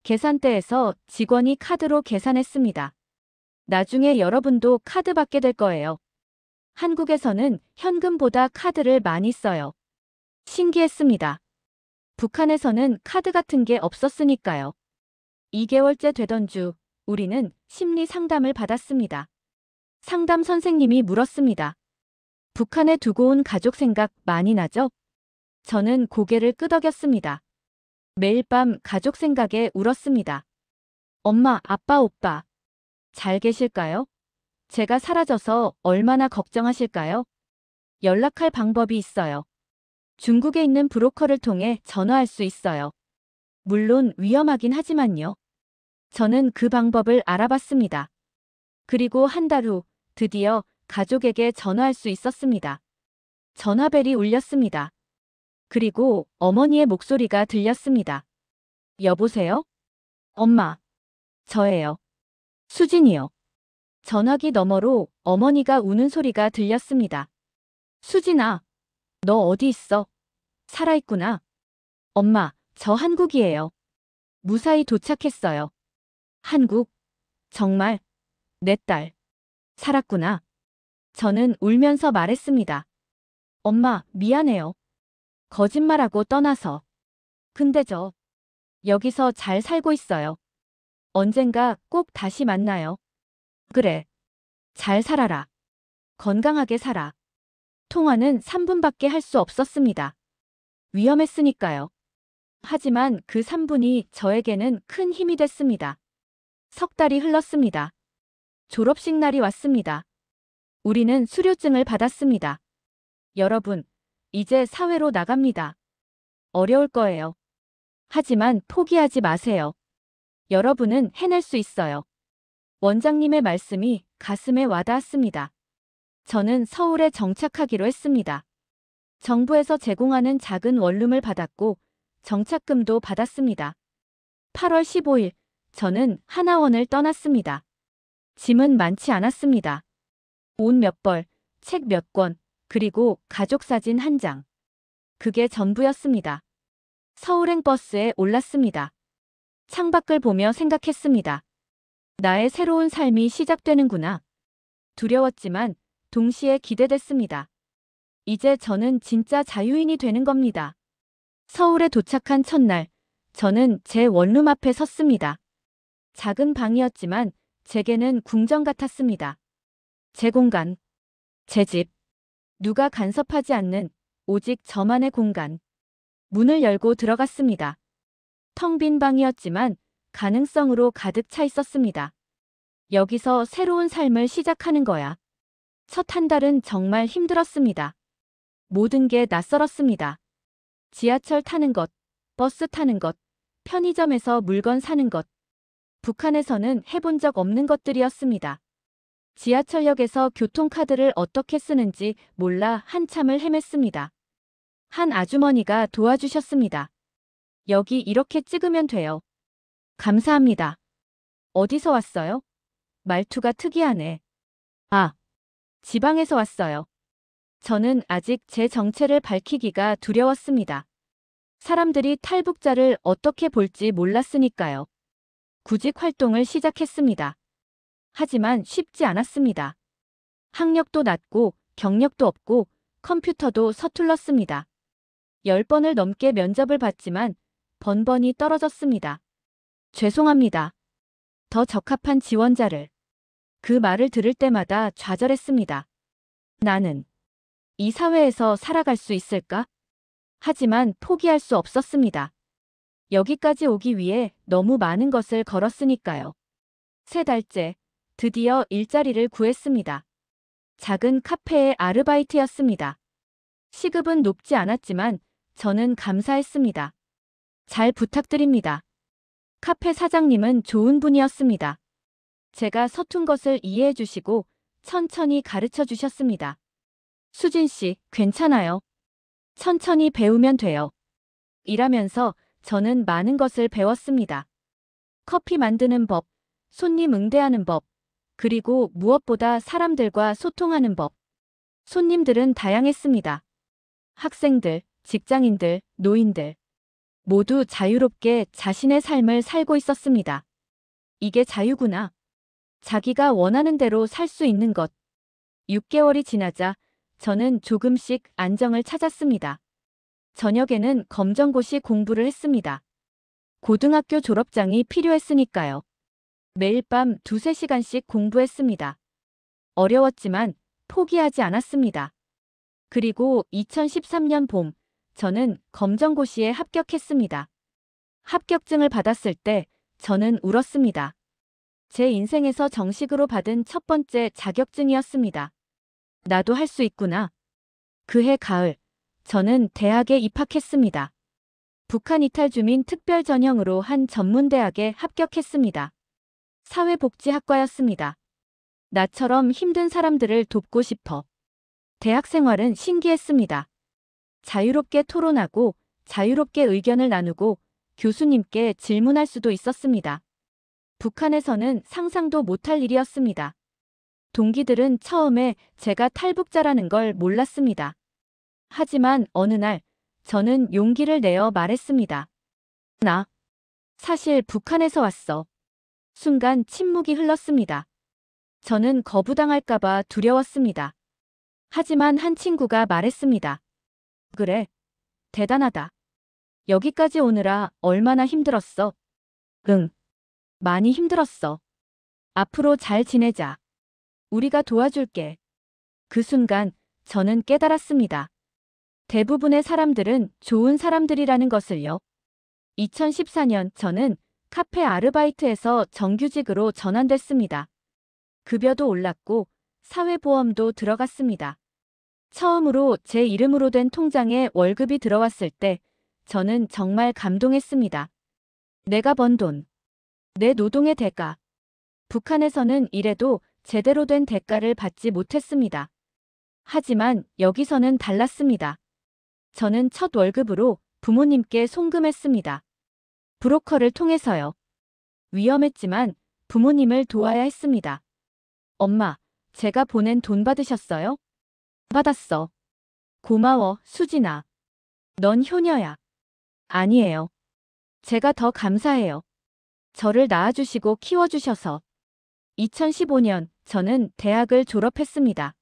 계산대에서 직원이 카드로 계산했습니다. 나중에 여러분도 카드 받게 될 거예요. 한국에서는 현금보다 카드를 많이 써요. 신기했습니다. 북한에서는 카드 같은 게 없었으니까요. 2개월째 되던 주, 우리는 심리 상담을 받았습니다. 상담 선생님이 물었습니다. 북한에 두고 온 가족 생각 많이 나죠? 저는 고개를 끄덕였습니다. 매일 밤 가족 생각에 울었습니다. 엄마, 아빠, 오빠. 잘 계실까요? 제가 사라져서 얼마나 걱정하실까요? 연락할 방법이 있어요. 중국에 있는 브로커를 통해 전화할 수 있어요. 물론 위험하긴 하지만요. 저는 그 방법을 알아봤습니다. 그리고 한 달 후 드디어 가족에게 전화할 수 있었습니다. 전화벨이 울렸습니다. 그리고 어머니의 목소리가 들렸습니다. 여보세요? 엄마. 저예요. 수진이요. 전화기 너머로 어머니가 우는 소리가 들렸습니다. 수진아, 너 어디 있어? 살아있구나. 엄마, 저 한국이에요. 무사히 도착했어요. 한국? 정말? 내 딸. 살았구나. 저는 울면서 말했습니다. 엄마, 미안해요. 거짓말하고 떠나서. 근데 저 여기서 잘 살고 있어요. 언젠가 꼭 다시 만나요. 그래. 잘 살아라. 건강하게 살아. 통화는 3분밖에 할 수 없었습니다. 위험했으니까요. 하지만 그 3분이 저에게는 큰 힘이 됐습니다. 석 달이 흘렀습니다. 졸업식 날이 왔습니다. 우리는 수료증을 받았습니다. 여러분, 이제 사회로 나갑니다. 어려울 거예요. 하지만 포기하지 마세요. 여러분은 해낼 수 있어요. 원장님의 말씀이 가슴에 와닿았습니다. 저는 서울에 정착하기로 했습니다. 정부에서 제공하는 작은 원룸을 받았고 정착금도 받았습니다. 8월 15일, 저는 하나원을 떠났습니다. 짐은 많지 않았습니다. 옷 몇 벌, 책 몇 권, 그리고 가족사진 한 장. 그게 전부였습니다. 서울행 버스에 올랐습니다. 창밖을 보며 생각했습니다. 나의 새로운 삶이 시작되는구나. 두려웠지만 동시에 기대됐습니다. 이제 저는 진짜 자유인이 되는 겁니다. 서울에 도착한 첫날, 저는 제 원룸 앞에 섰습니다. 작은 방이었지만 제게는 궁전 같았습니다. 제 공간, 제 집, 누가 간섭하지 않는 오직 저만의 공간. 문을 열고 들어갔습니다. 텅 빈 방이었지만 가능성으로 가득 차 있었습니다. 여기서 새로운 삶을 시작하는 거야. 첫 한 달은 정말 힘들었습니다. 모든 게 낯설었습니다. 지하철 타는 것, 버스 타는 것, 편의점에서 물건 사는 것. 북한에서는 해본 적 없는 것들이었습니다. 지하철역에서 교통카드를 어떻게 쓰는지 몰라 한참을 헤맸습니다. 한 아주머니가 도와주셨습니다. 여기 이렇게 찍으면 돼요. 감사합니다. 어디서 왔어요? 말투가 특이하네. 아, 지방에서 왔어요. 저는 아직 제 정체를 밝히기가 두려웠습니다. 사람들이 탈북자를 어떻게 볼지 몰랐으니까요. 구직 활동을 시작했습니다. 하지만 쉽지 않았습니다. 학력도 낮고 경력도 없고 컴퓨터도 서툴렀습니다. 10번을 넘게 면접을 봤지만 번번이 떨어졌습니다. 죄송합니다. 더 적합한 지원자를. 그 말을 들을 때마다 좌절했습니다. 나는 이 사회에서 살아갈 수 있을까? 하지만 포기할 수 없었습니다. 여기까지 오기 위해 너무 많은 것을 걸었으니까요. 3달째 드디어 일자리를 구했습니다. 작은 카페의 아르바이트였습니다. 시급은 높지 않았지만 저는 감사했습니다. 잘 부탁드립니다. 카페 사장님은 좋은 분이었습니다. 제가 서툰 것을 이해해 주시고 천천히 가르쳐 주셨습니다. 수진 씨, 괜찮아요. 천천히 배우면 돼요. 일하면서 저는 많은 것을 배웠습니다. 커피 만드는 법, 손님 응대하는 법, 그리고 무엇보다 사람들과 소통하는 법. 손님들은 다양했습니다. 학생들, 직장인들, 노인들. 모두 자유롭게 자신의 삶을 살고 있었습니다. 이게 자유구나. 자기가 원하는 대로 살 수 있는 것. 6개월이 지나자 저는 조금씩 안정을 찾았습니다. 저녁에는 검정고시 공부를 했습니다. 고등학교 졸업장이 필요했으니까요. 매일 밤 2~3시간씩 공부했습니다. 어려웠지만 포기하지 않았습니다. 그리고 2013년 봄, 저는 검정고시에 합격했습니다. 합격증을 받았을 때 저는 울었습니다. 제 인생에서 정식으로 받은 첫 번째 자격증이었습니다. 나도 할 수 있구나. 그해 가을, 저는 대학에 입학했습니다. 북한 이탈 주민 특별 전형으로 한 전문대학에 합격했습니다. 사회복지학과였습니다. 나처럼 힘든 사람들을 돕고 싶어. 대학 생활은 신기했습니다. 자유롭게 토론하고 자유롭게 의견을 나누고 교수님께 질문할 수도 있었습니다. 북한에서는 상상도 못할 일이었습니다. 동기들은 처음에 제가 탈북자라는 걸 몰랐습니다. 하지만 어느 날 저는 용기를 내어 말했습니다. 나 사실 북한에서 왔어. 순간 침묵이 흘렀습니다. 저는 거부당할까봐 두려웠습니다. 하지만 한 친구가 말했습니다. 그래, 대단하다. 여기까지 오느라 얼마나 힘들었어? 응, 많이 힘들었어. 앞으로 잘 지내자. 우리가 도와줄게. 그 순간 저는 깨달았습니다. 대부분의 사람들은 좋은 사람들이라는 것을요. 2014년 저는 카페 아르바이트에서 정규직으로 전환됐습니다. 급여도 올랐고 사회보험도 들어갔습니다. 처음으로 제 이름으로 된 통장에 월급이 들어왔을 때 저는 정말 감동했습니다. 내가 번 돈, 내 노동의 대가. 북한에서는 이래도 제대로 된 대가를 받지 못했습니다. 하지만 여기서는 달랐습니다. 저는 첫 월급으로 부모님께 송금했습니다. 브로커를 통해서요. 위험했지만 부모님을 도와야 했습니다. 엄마, 제가 보낸 돈 받으셨어요? 받았어. 고마워, 수진아. 넌 효녀야. 아니에요. 제가 더 감사해요. 저를 낳아주시고 키워주셔서. 2015년 저는 대학을 졸업했습니다.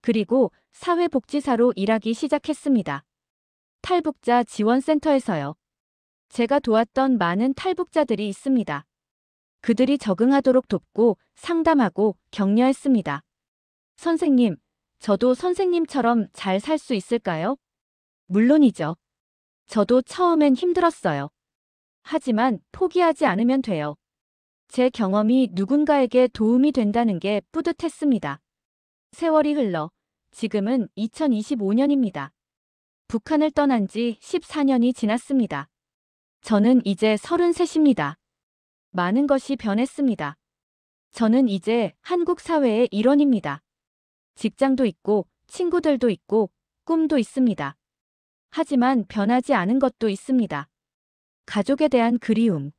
그리고 사회복지사로 일하기 시작했습니다. 탈북자 지원센터에서요. 제가 도왔던 많은 탈북자들이 있습니다. 그들이 적응하도록 돕고 상담하고 격려했습니다. 선생님, 저도 선생님처럼 잘 살 수 있을까요? 물론이죠. 저도 처음엔 힘들었어요. 하지만 포기하지 않으면 돼요. 제 경험이 누군가에게 도움이 된다는 게 뿌듯했습니다. 세월이 흘러 지금은 2025년입니다. 북한을 떠난 지 14년이 지났습니다. 저는 이제 33입니다. 많은 것이 변했습니다. 저는 이제 한국 사회의 일원입니다. 직장도 있고 친구들도 있고 꿈도 있습니다. 하지만 변하지 않은 것도 있습니다. 가족에 대한 그리움,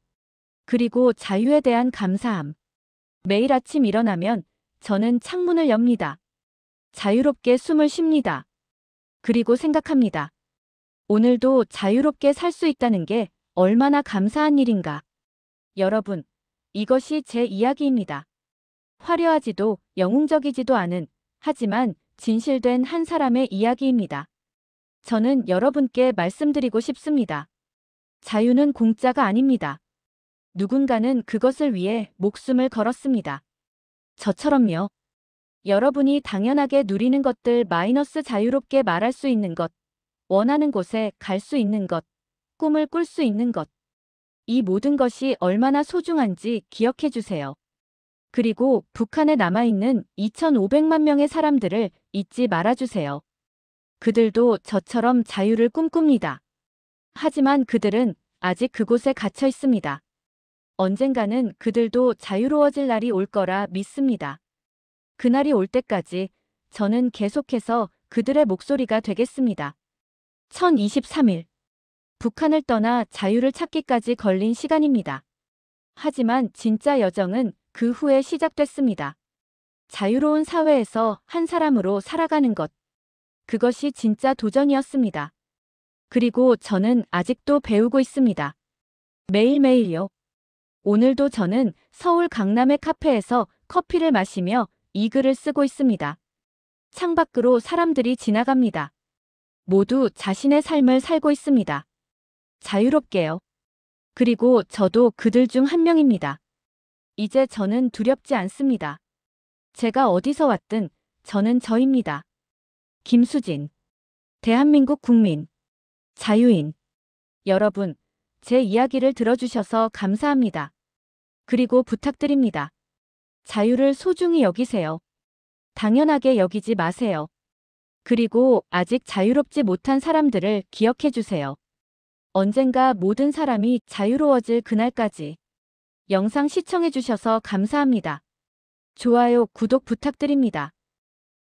그리고 자유에 대한 감사함. 매일 아침 일어나면 저는 창문을 엽니다. 자유롭게 숨을 쉽니다. 그리고 생각합니다. 오늘도 자유롭게 살 수 있다는 게 얼마나 감사한 일인가. 여러분, 이것이 제 이야기입니다. 화려하지도 영웅적이지도 않은, 하지만 진실된 한 사람의 이야기입니다. 저는 여러분께 말씀드리고 싶습니다. 자유는 공짜가 아닙니다. 누군가는 그것을 위해 목숨을 걸었습니다. 저처럼요. 여러분이 당연하게 누리는 것들 마이너스 자유롭게 말할 수 있는 것, 원하는 곳에 갈 수 있는 것, 꿈을 꿀 수 있는 것. 이 모든 것이 얼마나 소중한지 기억해 주세요. 그리고 북한에 남아있는 2,500만 명의 사람들을 잊지 말아주세요. 그들도 저처럼 자유를 꿈꿉니다. 하지만 그들은 아직 그곳에 갇혀 있습니다. 언젠가는 그들도 자유로워질 날이 올 거라 믿습니다. 그날이 올 때까지 저는 계속해서 그들의 목소리가 되겠습니다. 1023일. 북한을 떠나 자유를 찾기까지 걸린 시간입니다. 하지만 진짜 여정은 그 후에 시작됐습니다. 자유로운 사회에서 한 사람으로 살아가는 것. 그것이 진짜 도전이었습니다. 그리고 저는 아직도 배우고 있습니다. 매일매일요. 오늘도 저는 서울 강남의 카페에서 커피를 마시며 이 글을 쓰고 있습니다. 창밖으로 사람들이 지나갑니다. 모두 자신의 삶을 살고 있습니다. 자유롭게요. 그리고 저도 그들 중 한 명입니다. 이제 저는 두렵지 않습니다. 제가 어디서 왔든 저는 저입니다. 김수진. 대한민국 국민. 자유인. 여러분, 제 이야기를 들어주셔서 감사합니다. 그리고 부탁드립니다. 자유를 소중히 여기세요. 당연하게 여기지 마세요. 그리고 아직 자유롭지 못한 사람들을 기억해 주세요. 언젠가 모든 사람이 자유로워질 그날까지. 영상 시청해 주셔서 감사합니다. 좋아요, 구독 부탁드립니다.